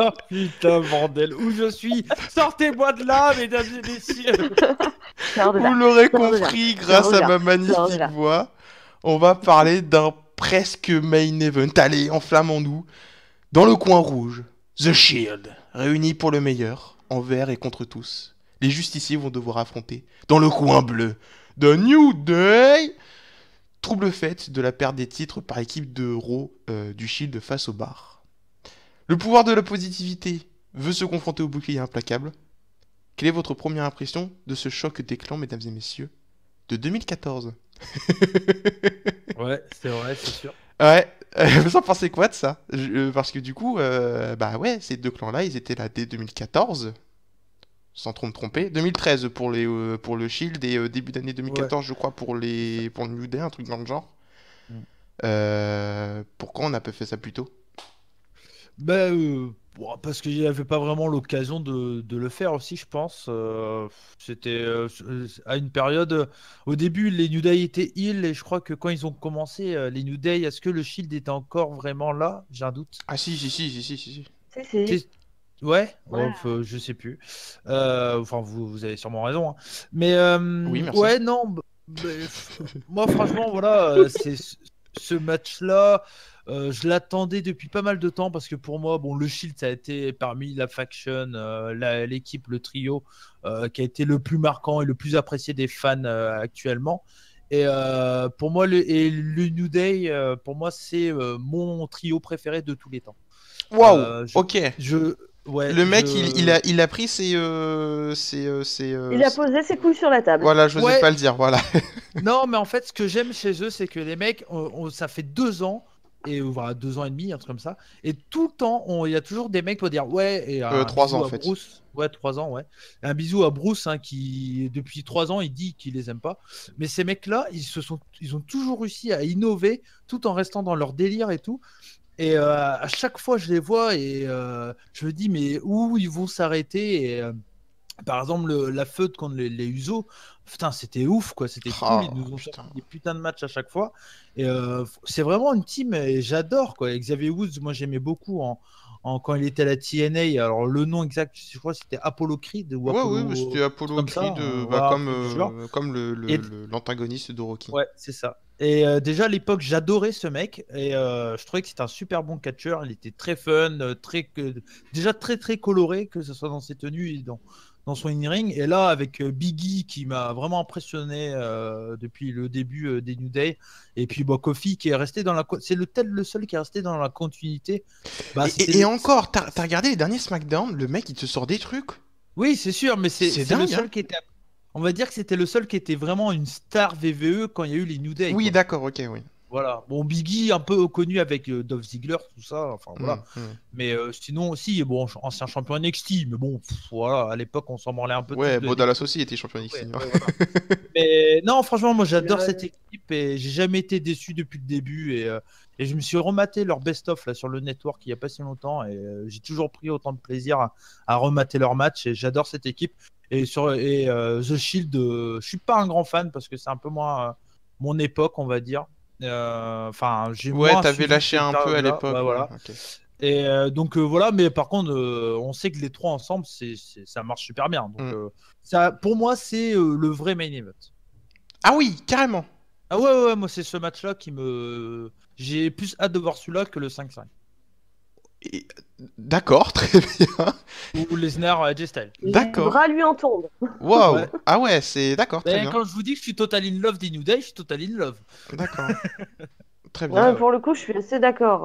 Speaker 2: Oh putain, bordel, où je suis? Sortez-moi de là, mesdames et messieurs!
Speaker 3: sors de là.
Speaker 1: Vous l'aurez
Speaker 3: Sors de là.
Speaker 1: compris grâce
Speaker 3: Sors de
Speaker 1: à
Speaker 3: là.
Speaker 1: ma
Speaker 3: Sors de
Speaker 1: magnifique
Speaker 3: là.
Speaker 1: voix. On va parler d'un presque main event. Allez, enflammons-nous. Dans le coin rouge, The Shield, réunis pour le meilleur, envers et contre tous. Les justiciers vont devoir affronter, dans le coin bleu, The New Day. Trouble fait de la perte des titres par l'équipe de Raw du Shield face au bar. Le pouvoir de la positivité veut se confronter au bouclier implacable. Quelle est votre première impression de ce choc des clans, mesdames et messieurs, de 2014?
Speaker 2: Ouais, c'est vrai, c'est sûr.
Speaker 1: Ouais, vous en pensez quoi de ça? Parce que du coup, bah ouais, ces deux clans-là, ils étaient là dès 2014, sans trop me tromper. 2013 pour le Shield et début d'année 2014, je crois, pour le New Day, un truc dans le genre. Pourquoi on n'a pas fait ça plus tôt?
Speaker 2: Bah, bon, parce qu'il n'y avait pas vraiment l'occasion de le faire aussi, je pense. C'était à une période. Au début, les New Day étaient heal, et je crois que quand ils ont commencé, les New Day, est-ce que le Shield était encore vraiment là? J'ai un doute.
Speaker 1: Ah si.
Speaker 3: Si, si.
Speaker 2: Ouais,
Speaker 3: Ouais.
Speaker 2: enfin, je sais plus. Enfin, vous avez sûrement raison, hein. Mais
Speaker 1: Oui, merci.
Speaker 2: ouais, non. Moi, franchement, voilà, c'est ce match-là. Je l'attendais depuis pas mal de temps parce que pour moi, bon, le Shield, ça a été parmi la faction, l'équipe, le trio, qui a été le plus marquant et le plus apprécié des fans actuellement. Et pour moi, le New Day, pour moi, c'est mon trio préféré de tous les temps.
Speaker 1: Waouh, ok.
Speaker 2: Ouais,
Speaker 1: Le mec, il a pris ses...
Speaker 3: Il a posé ses couilles sur la table.
Speaker 1: Voilà, je n'osais
Speaker 2: Ouais.
Speaker 1: pas le dire, voilà.
Speaker 2: Non, mais en fait, ce que j'aime chez eux, c'est que les mecs, ça fait 2 ans, et voilà, 2 ans et demi, un truc comme ça, et tout le temps, il y a toujours des mecs pour dire ouais, et un
Speaker 1: 3
Speaker 2: bisou
Speaker 1: ans, en
Speaker 2: à
Speaker 1: fait.
Speaker 2: Bruce. Ouais, 3 ans, ouais. Et un bisou à Bruce, hein, qui, depuis 3 ans, il dit qu'il les aime pas. Mais ces mecs-là, ils ont toujours réussi à innover tout en restant dans leur délire et tout. Et à chaque fois, je les vois et je me dis, mais où ils vont s'arrêter? Et par exemple, la feud contre les Usos, putain, c'était ouf, quoi. C'était cool. Ils nous ont sorti des putains de matchs à chaque fois. Et c'est vraiment une team, et j'adore, quoi. Et Xavier Woods, moi, j'aimais beaucoup quand il était à la TNA. Alors le nom exact, je crois que c'était Apollo Creed ou
Speaker 1: Ouais,
Speaker 2: Apollo,
Speaker 1: ouais, c'était Apollo
Speaker 2: comme ça,
Speaker 1: Creed,
Speaker 2: voilà,
Speaker 1: comme,
Speaker 2: truc du genre.
Speaker 1: comme
Speaker 2: Et
Speaker 1: l'antagoniste de Rocky.
Speaker 2: ouais, c'est ça. Et déjà à l'époque, j'adorais ce mec et je trouvais que c'était un super bon catcheur. Il était très fun, déjà très très coloré, que ce soit dans ses tenues et dans son in-ring. Et là, avec Biggie qui m'a vraiment impressionné depuis le début des New Day. Et puis Kofi qui est resté c'est le seul qui est resté dans la continuité. Bah,
Speaker 1: Et encore, t'as regardé les derniers SmackDown, le mec il te sort des trucs.
Speaker 2: Oui, c'est sûr, mais c'est le
Speaker 1: dingue,
Speaker 2: seul
Speaker 1: hein.
Speaker 2: qui était. On va dire que c'était le seul qui était vraiment une star VVE quand il y a eu les New Day.
Speaker 1: Oui,
Speaker 2: Quoi.
Speaker 1: d'accord, ok, oui.
Speaker 2: Voilà. Bon, Biggie, un peu connu avec Dolph Ziggler, tout ça. Enfin, voilà. Mais sinon, aussi, bon, ancien champion NXT. Mais bon, voilà, à l'époque, on s'en branlait un peu.
Speaker 1: Ouais,
Speaker 2: tous de
Speaker 1: Bo Dallas aussi était champion NXT.
Speaker 2: Ouais, voilà. Mais non, franchement, moi, j'adore cette équipe et j'ai jamais été déçu depuis le début. Et je me suis rematé leur best-of là sur le network il y a pas si longtemps et j'ai toujours pris autant de plaisir à remater leur match et j'adore cette équipe. Et The Shield, je suis pas un grand fan parce que c'est un peu moins mon époque, on va dire. Enfin, j'ai
Speaker 1: Ouais,
Speaker 2: moins
Speaker 1: t'avais
Speaker 2: suivi
Speaker 1: lâché
Speaker 2: cette
Speaker 1: un peu à
Speaker 2: période-là.
Speaker 1: l'époque.
Speaker 2: Ouais, voilà.
Speaker 1: Ok.
Speaker 2: Et donc voilà, mais par contre, on sait que les trois ensemble, ça marche super bien. Donc ça, pour moi, c'est le vrai main event.
Speaker 1: Ah oui, carrément.
Speaker 2: Ah ouais, moi c'est ce match-là j'ai plus hâte de voir celui-là que le 5-5.
Speaker 1: D'accord, très bien.
Speaker 2: Ou Lesnar AJ Styles.
Speaker 1: D'accord.
Speaker 3: Les bras lui en tombent.
Speaker 1: Waouh.
Speaker 2: Ouais.
Speaker 1: Ah ouais, c'est d'accord, très bien.
Speaker 2: Quand je vous dis que je suis total in love des New Day, je suis total in love.
Speaker 1: D'accord. Très bien.
Speaker 3: Ouais, pour le coup, je suis assez d'accord.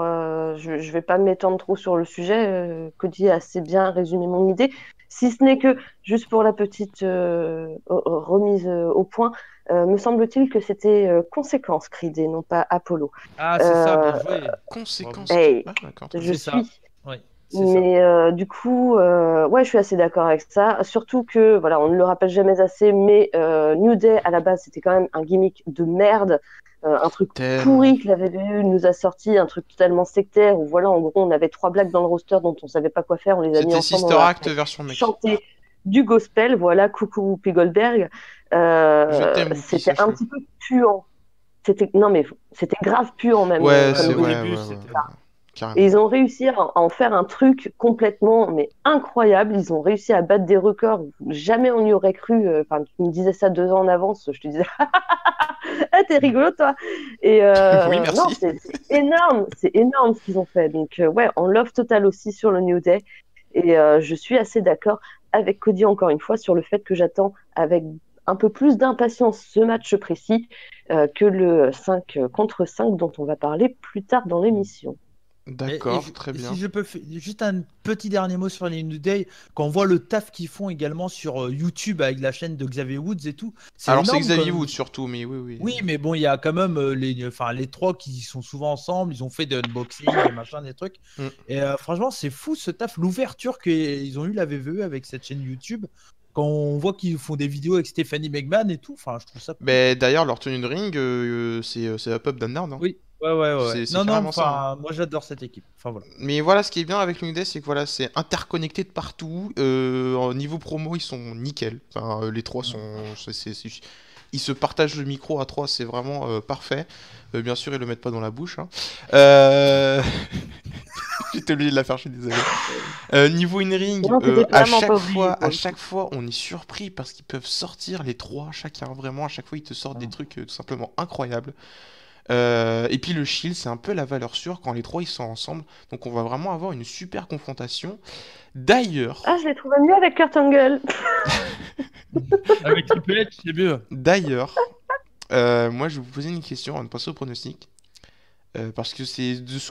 Speaker 3: Je vais pas m'étendre trop sur le sujet. Cody a assez bien résumé mon idée. Si ce n'est que, juste pour la petite remise au point, me semble-t-il que c'était Conséquence Creed et non pas Apollo.
Speaker 2: Ah, c'est ça, bien joué.
Speaker 1: Conséquence.
Speaker 3: Hey,
Speaker 1: d'accord.
Speaker 3: je
Speaker 2: C'est ça.
Speaker 3: suis.
Speaker 2: Ouais,
Speaker 3: Mais du coup, ouais, je suis assez d'accord avec ça. Surtout que, voilà, on ne le rappelle jamais assez, mais New Day, à la base, c'était quand même un gimmick de merde. Un truc pourri que la WWE nous a sorti, un truc totalement sectaire où voilà, en gros, on avait 3 blacks dans le roster dont on savait pas quoi faire, on les a mis ensemble,
Speaker 1: Sister
Speaker 3: on a
Speaker 1: Act version mec.
Speaker 3: chanté du gospel, voilà, coucou Whoopi Goldberg.
Speaker 1: Je t'aime,
Speaker 3: c'était un petit peu puant. Non mais c'était grave puant même.
Speaker 1: Ouais,
Speaker 2: au
Speaker 1: ouais,
Speaker 2: début,
Speaker 1: ouais,
Speaker 2: c'était
Speaker 1: carrément.
Speaker 3: Et ils ont réussi à en faire un truc complètement mais incroyable. Ils ont réussi à battre des records. Jamais on y aurait cru. Enfin, tu me disais ça 2 ans en avance. Je te disais, ah, t'es rigolo toi. Et
Speaker 1: oui, merci.
Speaker 3: non, c'est énorme. C'est énorme ce qu'ils ont fait. Donc ouais, on love total aussi sur le New Day. Et je suis assez d'accord avec Cody encore une fois sur le fait que j'attends avec un peu plus d'impatience ce match précis que le 5 contre 5 dont on va parler plus tard dans l'émission.
Speaker 1: D'accord, très bien.
Speaker 2: Si je peux juste un petit dernier mot sur les New Day, quand on voit le taf qu'ils font également sur YouTube avec la chaîne de Xavier Woods et tout.
Speaker 1: Alors c'est Xavier Woods surtout, mais oui.
Speaker 2: Oui, mais bon, il y a quand même les trois qui sont souvent ensemble, ils ont fait des unboxings, des machins, des trucs. Et franchement, c'est fou ce taf, l'ouverture qu'ils ont eu la VVE avec cette chaîne YouTube. Quand on voit qu'ils font des vidéos avec Stephanie McMahon et tout, enfin, je trouve ça cool.
Speaker 1: Mais d'ailleurs, leur tenue de ring, c'est la pub d'Annard, non ?
Speaker 2: Oui. Ouais.
Speaker 1: C'est carrément ça, hein.
Speaker 2: Moi j'adore cette équipe. Enfin, voilà.
Speaker 1: Mais voilà, ce qui est bien avec le New Day, c'est que voilà, c'est interconnecté de partout. Au niveau promo, ils sont nickel. Enfin, les trois sont. Ils se partagent le micro à trois, c'est vraiment parfait. Bien sûr, ils le mettent pas dans la bouche. Hein. J'étais obligé de la faire, je suis désolé. Niveau in-ring, à chaque fois, on est surpris parce qu'ils peuvent sortir les trois, chacun vraiment. À chaque fois, ils te sortent des trucs tout simplement incroyables. Et puis le Shield, c'est un peu la valeur sûre quand les trois ils sont ensemble. Donc on va vraiment avoir une super confrontation. D'ailleurs.
Speaker 3: Ah, je l'ai trouvé mieux avec Kurt Angle.
Speaker 2: Avec Triple H, c'est mieux.
Speaker 1: D'ailleurs, moi je vais vous poser une question avant de passer au pronostic. Parce que c'est de ce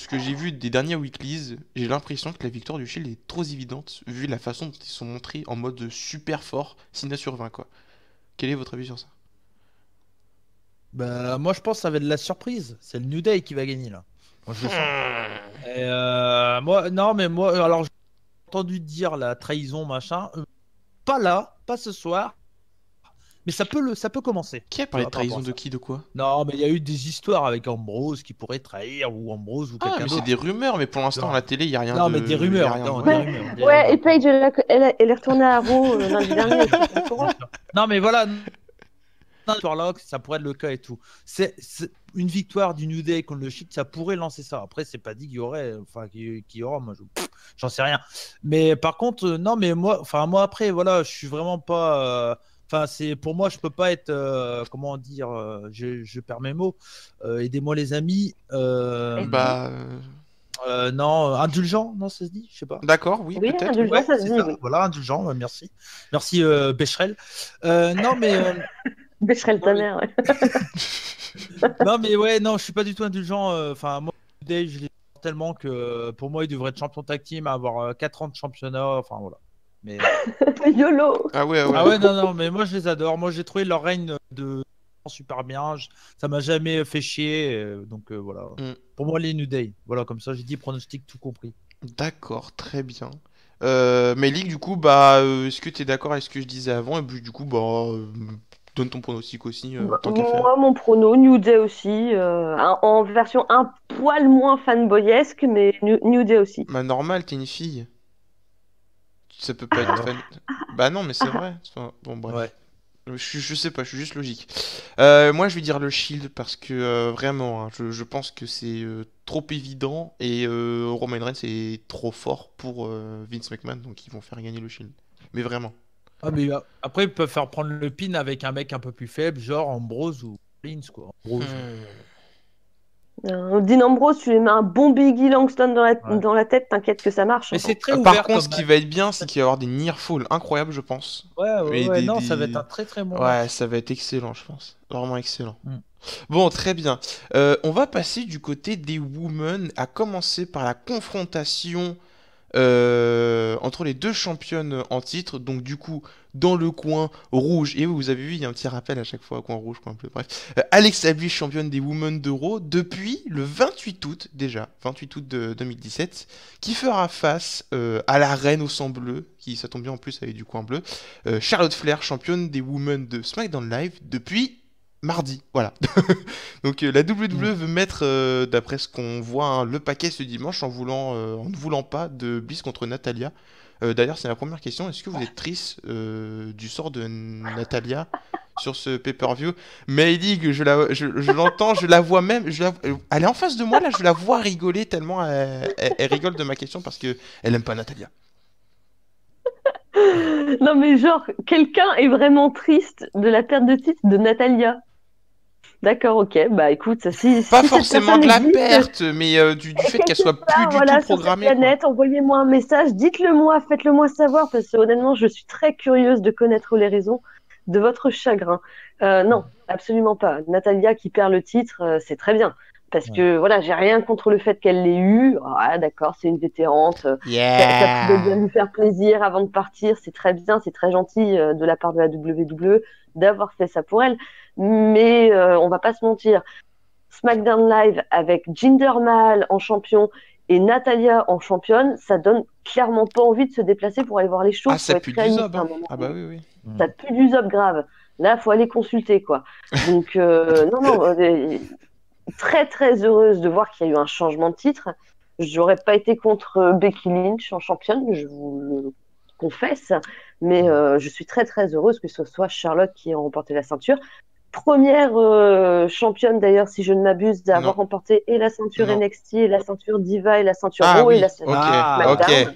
Speaker 1: que j'ai vu des derniers weeklies, j'ai l'impression que la victoire du Shield est trop évidente vu la façon dont ils sont montrés en mode super fort, 6 sur 20 quoi. Quel est votre avis sur ça ?
Speaker 2: Bah, moi je pense que ça va être de la surprise. C'est le New Day qui va gagner là. Moi je le sens. Et moi, alors j'ai entendu dire la trahison machin. Pas là, pas ce soir. Mais ça peut commencer.
Speaker 1: Qui a parlé de trahison de qui, de quoi ?
Speaker 2: Non, mais il y a eu des histoires avec Ambrose qui pourrait trahir ou Ambrose ou quelqu'un d'autre.
Speaker 1: C'est des rumeurs, mais pour l'instant à la télé il y a rien.
Speaker 2: Non, mais des rumeurs.
Speaker 3: Ouais, et Paige elle est retournée à Raw lundi dernier.
Speaker 2: Non, mais voilà. victoire-là, que ça pourrait être le cas et tout. C'est une victoire du New Day contre le Shield, ça pourrait lancer ça. Après, c'est pas dit qu'il y aurait, qu'il y aura. Moi, j'en sais rien. Mais par contre, non, mais moi, après, voilà, je suis vraiment pas. C'est pour moi, je peux pas être, comment dire, je perds mes mots. Aidez-moi les amis.
Speaker 1: Bah,
Speaker 2: Non, indulgent, non, ça se dit, je sais pas.
Speaker 1: d'accord, oui,
Speaker 3: Oui,
Speaker 1: peut-être.
Speaker 3: indulgent,
Speaker 2: Ouais,
Speaker 3: ça se
Speaker 2: c'est
Speaker 3: dit,
Speaker 2: ça.
Speaker 3: oui.
Speaker 2: Voilà, indulgent, merci. Merci, Becherel. Non, mais.
Speaker 3: Becherel ta
Speaker 2: Ouais,
Speaker 3: mère, ouais.
Speaker 2: non, mais ouais, non, je suis pas du tout indulgent. Moi, Day, je l'ai tellement que pour moi, il devrait être champion tag team, avoir 4 ans de championnat. Enfin, voilà. Mais...
Speaker 3: YOLO.
Speaker 1: Ah ouais, ouais.
Speaker 2: Ah ouais, non, mais moi, je les adore. Moi, j'ai trouvé leur règne de super bien. Ça m'a jamais fait chier. Donc, voilà.
Speaker 1: Mm.
Speaker 2: Pour moi, les New Day. Voilà, comme ça, j'ai dit pronostic tout compris.
Speaker 1: D'accord, très bien. Melik, du coup, bah, est-ce que tu es d'accord avec ce que je disais avant? Et puis, du coup, bah, donne ton pronostic aussi, tant qu'à faire.
Speaker 3: Moi, mon prono, New Day aussi, en version un poil moins fanboyesque, mais New Day aussi.
Speaker 1: Bah, normal, t'es une fille. Ça peut pas être
Speaker 2: Alors,
Speaker 1: fan. Bah, non, mais c'est vrai. Enfin, bon, bref.
Speaker 2: ouais.
Speaker 1: Je sais pas, je suis juste logique. Moi, je vais dire le Shield parce que vraiment, hein, je pense que c'est trop évident et Roman Reigns est trop fort pour Vince McMahon, donc ils vont faire gagner le Shield. Mais vraiment.
Speaker 2: Ah, mais après, ils peuvent faire prendre le pin avec un mec un peu plus faible, genre Ambrose ou Reigns, quoi. Ambrose.
Speaker 3: Dean Ambrose, tu lui mets un bon Biggie Langston
Speaker 2: Ouais.
Speaker 3: dans la tête, t'inquiète que ça marche.
Speaker 2: Mais
Speaker 3: Hein.
Speaker 2: c'est très
Speaker 1: Par
Speaker 2: ouvert
Speaker 1: contre, ce
Speaker 2: comme
Speaker 1: qui
Speaker 2: match.
Speaker 1: va être bien, c'est qu'il va y avoir des near falls incroyables, je pense. Et
Speaker 2: Non, ça va être un très très bon
Speaker 1: Ouais,
Speaker 2: match.
Speaker 1: ça va être excellent, je pense. Vraiment excellent.
Speaker 2: Mm.
Speaker 1: Bon, très bien. On va passer du côté des women, à commencer par la confrontation entre les deux championnes en titre. Donc du coup, dans le coin rouge, et vous avez vu, il y a un petit rappel à chaque fois, coin rouge, coin bleu, bref. Alexa Bliss, championne des Women d'Euro, depuis le 28 août, déjà, 28 août de 2017, qui fera face à la reine au sang bleu, qui ça tombe bien en plus avec du coin bleu, Charlotte Flair, championne des Women de SmackDown Live, depuis mardi, voilà. Donc la WWE veut mettre, d'après ce qu'on voit, hein, le paquet ce dimanche en ne voulant pas de Bliss contre Natalia. D'ailleurs, c'est ma première question. Est-ce que vous êtes triste du sort de Natalia sur ce pay-per-view? Maylig, je l'entends, je la vois même. Elle est en face de moi là, je la vois rigoler tellement elle rigole de ma question parce que elle aime pas Natalia.
Speaker 3: Non, mais genre, quelqu'un est vraiment triste de la perte de titre de Natalia. D'accord, ok. Bah écoute, si
Speaker 1: Pas
Speaker 3: cette
Speaker 1: forcément
Speaker 3: personne
Speaker 1: de la
Speaker 3: existe,
Speaker 1: perte, mais du fait qu'elle soit plus
Speaker 3: là,
Speaker 1: du tout
Speaker 3: voilà, sur cette
Speaker 1: programmée, quoi.
Speaker 3: planète, envoyez-moi un message, dites-le moi, faites-le moi savoir, parce que honnêtement, je suis très curieuse de connaître les raisons de votre chagrin. Non, absolument pas. Natalia qui perd le titre, c'est très bien. Parce
Speaker 2: Ouais.
Speaker 3: que voilà, j'ai rien contre le fait qu'elle l'ait eu. Ah, d'accord, c'est une vétérante. Ça pouvait bien
Speaker 1: Yeah!
Speaker 3: lui faire plaisir avant de partir. C'est très bien, c'est très gentil de la part de la WWE d'avoir fait ça pour elle. Mais on va pas se mentir. SmackDown Live avec Jinder Mahal en champion et Natalia en championne, ça donne clairement pas envie de se déplacer pour aller voir les shows.
Speaker 1: Ah,
Speaker 3: Faut
Speaker 1: ça
Speaker 3: être
Speaker 1: pue du
Speaker 3: réaliste
Speaker 1: zob,
Speaker 3: à un
Speaker 1: hein.
Speaker 3: moment.
Speaker 1: Ah bah oui, oui.
Speaker 3: Ça pue du zob grave. Là, faut aller consulter, quoi. Donc, non, très très heureuse de voir qu'il y a eu un changement de titre. J'aurais pas été contre Becky Lynch en championne, je vous le confesse, mais je suis très très heureuse que ce soit Charlotte qui ait remporté la ceinture. Première championne d'ailleurs, si je ne m'abuse,
Speaker 1: Non,
Speaker 3: d'avoir remporté et la ceinture
Speaker 1: non.
Speaker 3: NXT, et la ceinture Diva, et la ceinture
Speaker 1: Ah
Speaker 3: Raw, et la
Speaker 1: oui,
Speaker 3: ceinture
Speaker 1: ok,
Speaker 2: Ah,
Speaker 1: ok,
Speaker 3: SmackDown.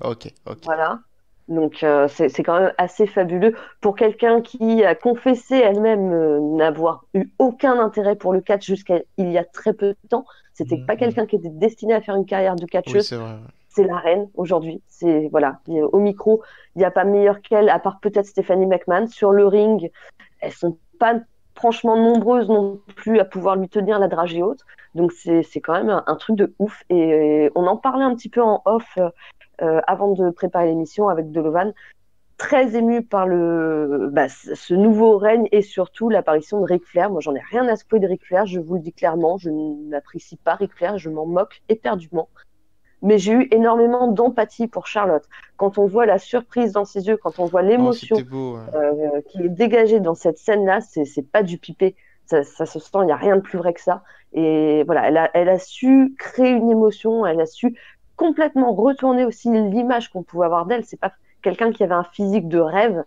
Speaker 1: ok.
Speaker 3: Voilà. Donc c'est quand même assez fabuleux pour quelqu'un qui a confessé elle-même n'avoir eu aucun intérêt pour le catch jusqu'à il y a très peu de temps. C'était pas quelqu'un qui était destiné à faire une carrière de
Speaker 1: Oui,
Speaker 3: catcheuse.
Speaker 1: c'est vrai.
Speaker 3: C'est la reine aujourd'hui. C'est voilà, au micro, il n'y a pas meilleur qu'elle, à part peut-être Stephanie McMahon. Sur le ring, elles sont pas franchement nombreuses non plus à pouvoir lui tenir la dragée haute. Donc c'est quand même un truc de ouf. Et on en parlait un petit peu en off avant de préparer l'émission avec Dolovan, très ému par ce nouveau règne et surtout l'apparition de Ric Flair. Moi, j'en ai rien à secouer de Ric Flair, je vous le dis clairement, je n'apprécie pas Ric Flair, je m'en moque éperdument. Mais j'ai eu énormément d'empathie pour Charlotte. Quand on voit la surprise dans ses yeux, quand on voit
Speaker 1: Oh, c'était
Speaker 3: l'émotion
Speaker 1: beau. Ouais.
Speaker 3: qui est dégagée dans cette scène-là, c'est pas du pipé. Ça se sent, il n'y a rien de plus vrai que ça. Et voilà, elle a su créer une émotion, elle a su complètement retourner aussi l'image qu'on pouvait avoir d'elle. C'est pas quelqu'un qui avait un physique de rêve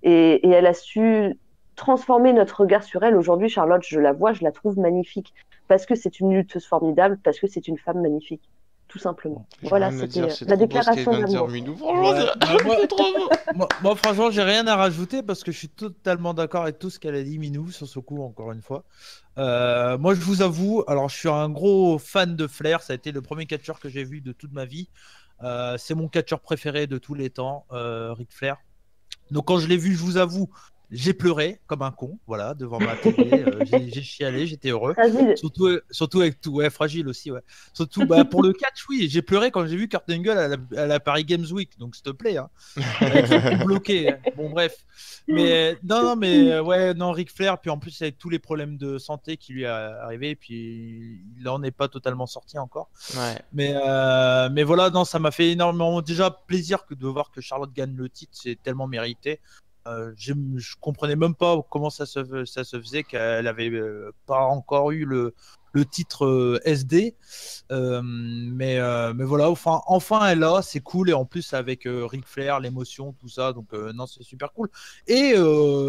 Speaker 3: et elle a su transformer notre regard sur elle. Aujourd'hui, Charlotte, je la vois, je la trouve magnifique. Parce que c'est une lutteuse formidable, parce que c'est une femme magnifique. Tout simplement.
Speaker 1: J'ai
Speaker 3: Voilà,
Speaker 1: rien à
Speaker 3: c'était
Speaker 1: dire, c'est
Speaker 3: la
Speaker 1: trop beau ce qu'elle
Speaker 3: déclaration
Speaker 1: vient de dire,
Speaker 3: d'amour.
Speaker 1: Milou. Franchement,
Speaker 2: Ouais, bah, moi,
Speaker 1: c'est trop beau.
Speaker 2: moi, franchement, j'ai rien à rajouter parce que je suis totalement d'accord avec tout ce qu'elle a dit, Minou, sur ce coup, encore une fois. Moi, je vous avoue, alors je suis un gros fan de Flair. Ça a été le premier catcheur que j'ai vu de toute ma vie. C'est mon catcheur préféré de tous les temps, Ric Flair. Donc quand je l'ai vu, je vous avoue, j'ai pleuré comme un con, voilà, devant ma télé. J'ai chialé, j'étais heureux.
Speaker 3: Fragile.
Speaker 2: Surtout avec tout, ouais, fragile aussi, ouais. Surtout bah, pour le catch, oui, j'ai pleuré quand j'ai vu Kurt Angle à la Paris Games Week, donc s'il te plaît, hein, avec ses coups bloqués. Hein. Bon, bref. Mais non, mais ouais, non, Ric Flair, puis en plus avec tous les problèmes de santé qui lui est arrivé, puis il en est pas totalement sorti encore.
Speaker 1: Ouais.
Speaker 2: Mais voilà, non, ça m'a fait énormément déjà plaisir de voir que Charlotte gagne le titre, c'est tellement mérité. Je comprenais même pas comment ça se faisait qu'elle avait pas encore eu le titre SD. Mais voilà, enfin elle a, c'est cool. Et en plus, avec Ric Flair, l'émotion, tout ça. Donc, non, c'est super cool. Et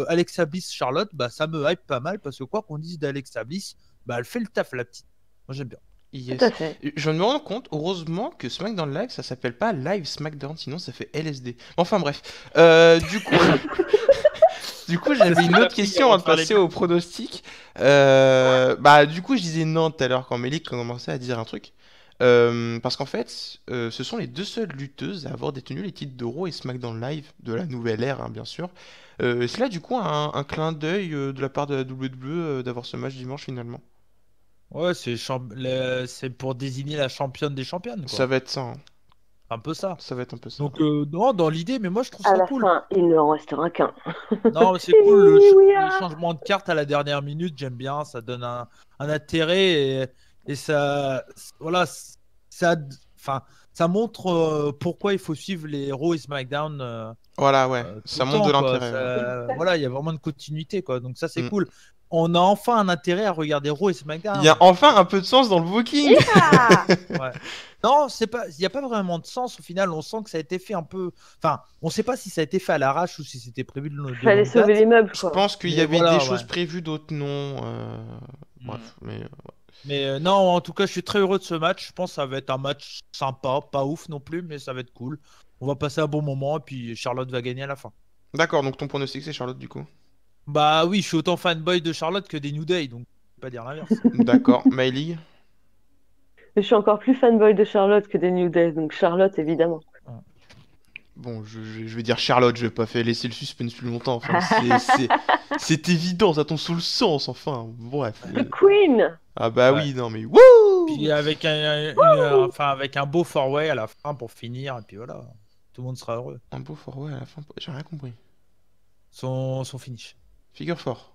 Speaker 2: Alexa Bliss, Charlotte, bah, ça me hype pas mal parce que quoi qu'on dise d'Alexa Bliss, bah, elle fait le taf, la petite. Moi, j'aime bien.
Speaker 1: Yes.
Speaker 3: Tout à fait.
Speaker 1: Je me rends compte, heureusement, que SmackDown Live, ça s'appelle pas Live SmackDown, sinon ça fait LSD. Enfin bref. Du coup, j'avais une autre question avant de passer au pronostic. Bah, du coup, je disais non tout à l'heure quand Mélie commençait à dire un truc. Parce qu'en fait, ce sont les deux seules lutteuses à avoir détenu les titres de Raw et SmackDown Live de la nouvelle ère, hein, bien sûr. C'est là, du coup, un clin d'œil de la part de la WWE d'avoir ce match dimanche finalement.
Speaker 2: Ouais, c'est pour désigner la championne des championnes,
Speaker 1: Ça
Speaker 2: quoi.
Speaker 1: va être ça, hein.
Speaker 2: Un peu ça.
Speaker 1: Ça va être un peu ça.
Speaker 2: Donc, non, dans l'idée, mais moi, je trouve
Speaker 3: À
Speaker 2: ça
Speaker 3: la
Speaker 2: cool.
Speaker 3: fin, il ne en restera qu'un.
Speaker 2: Non, mais c'est cool. Le changement de carte à la dernière minute, j'aime bien. Ça donne un intérêt et ça, voilà, enfin, ça montre pourquoi il faut suivre les Raw et SmackDown
Speaker 1: Voilà, ouais,
Speaker 2: tout
Speaker 1: ça
Speaker 2: le
Speaker 1: montre de
Speaker 2: temps, quoi.
Speaker 1: l'intérêt. Ouais.
Speaker 2: Voilà, il y a vraiment une continuité, quoi. Donc ça, c'est
Speaker 1: Mm.
Speaker 2: cool. On a enfin un intérêt à regarder Raw et
Speaker 1: Il y
Speaker 2: SmackDown.
Speaker 1: a enfin un peu de sens dans le booking.
Speaker 3: Ah
Speaker 2: Ouais. Non, il n'y a pas vraiment de sens au final. On sent que ça a été fait un peu. Enfin, on ne sait pas si ça a été fait à l'arrache ou si c'était prévu de
Speaker 3: Fallait
Speaker 2: longue
Speaker 3: sauver
Speaker 2: date.
Speaker 3: les meubles,
Speaker 1: Je
Speaker 3: quoi.
Speaker 1: pense qu'il y
Speaker 2: Mais
Speaker 1: avait
Speaker 2: voilà,
Speaker 1: des
Speaker 2: ouais.
Speaker 1: choses prévues, d'autres non.
Speaker 2: Mm.
Speaker 1: Bref, mais
Speaker 2: Mais non, en tout cas, je suis très heureux de ce match. Je pense que ça va être un match sympa, pas ouf non plus, mais ça va être cool. On va passer un bon moment et puis Charlotte va gagner à la fin.
Speaker 1: d'accord. Donc ton pronostic c'est Charlotte du coup.
Speaker 2: Bah oui, je suis autant fanboy de Charlotte que des New Day, donc je peux pas dire l'inverse.
Speaker 1: D'accord. Maëlie.
Speaker 3: Je suis encore plus fanboy de Charlotte que des New Day, donc Charlotte, évidemment.
Speaker 1: Bon, je vais dire Charlotte. Je vais pas faire laisser le suspense plus longtemps. Enfin, c'est évident. Ça tombe sous le sens. Enfin, bref.
Speaker 3: The Queen
Speaker 1: Ah bah
Speaker 2: Ouais.
Speaker 1: oui, non mais wouh.
Speaker 2: Puis avec avec un beau four-way à la fin pour finir, et puis voilà, tout le monde sera heureux.
Speaker 1: Un beau forward à la fin. J'ai rien compris.
Speaker 2: Son finish.
Speaker 1: Figure fort.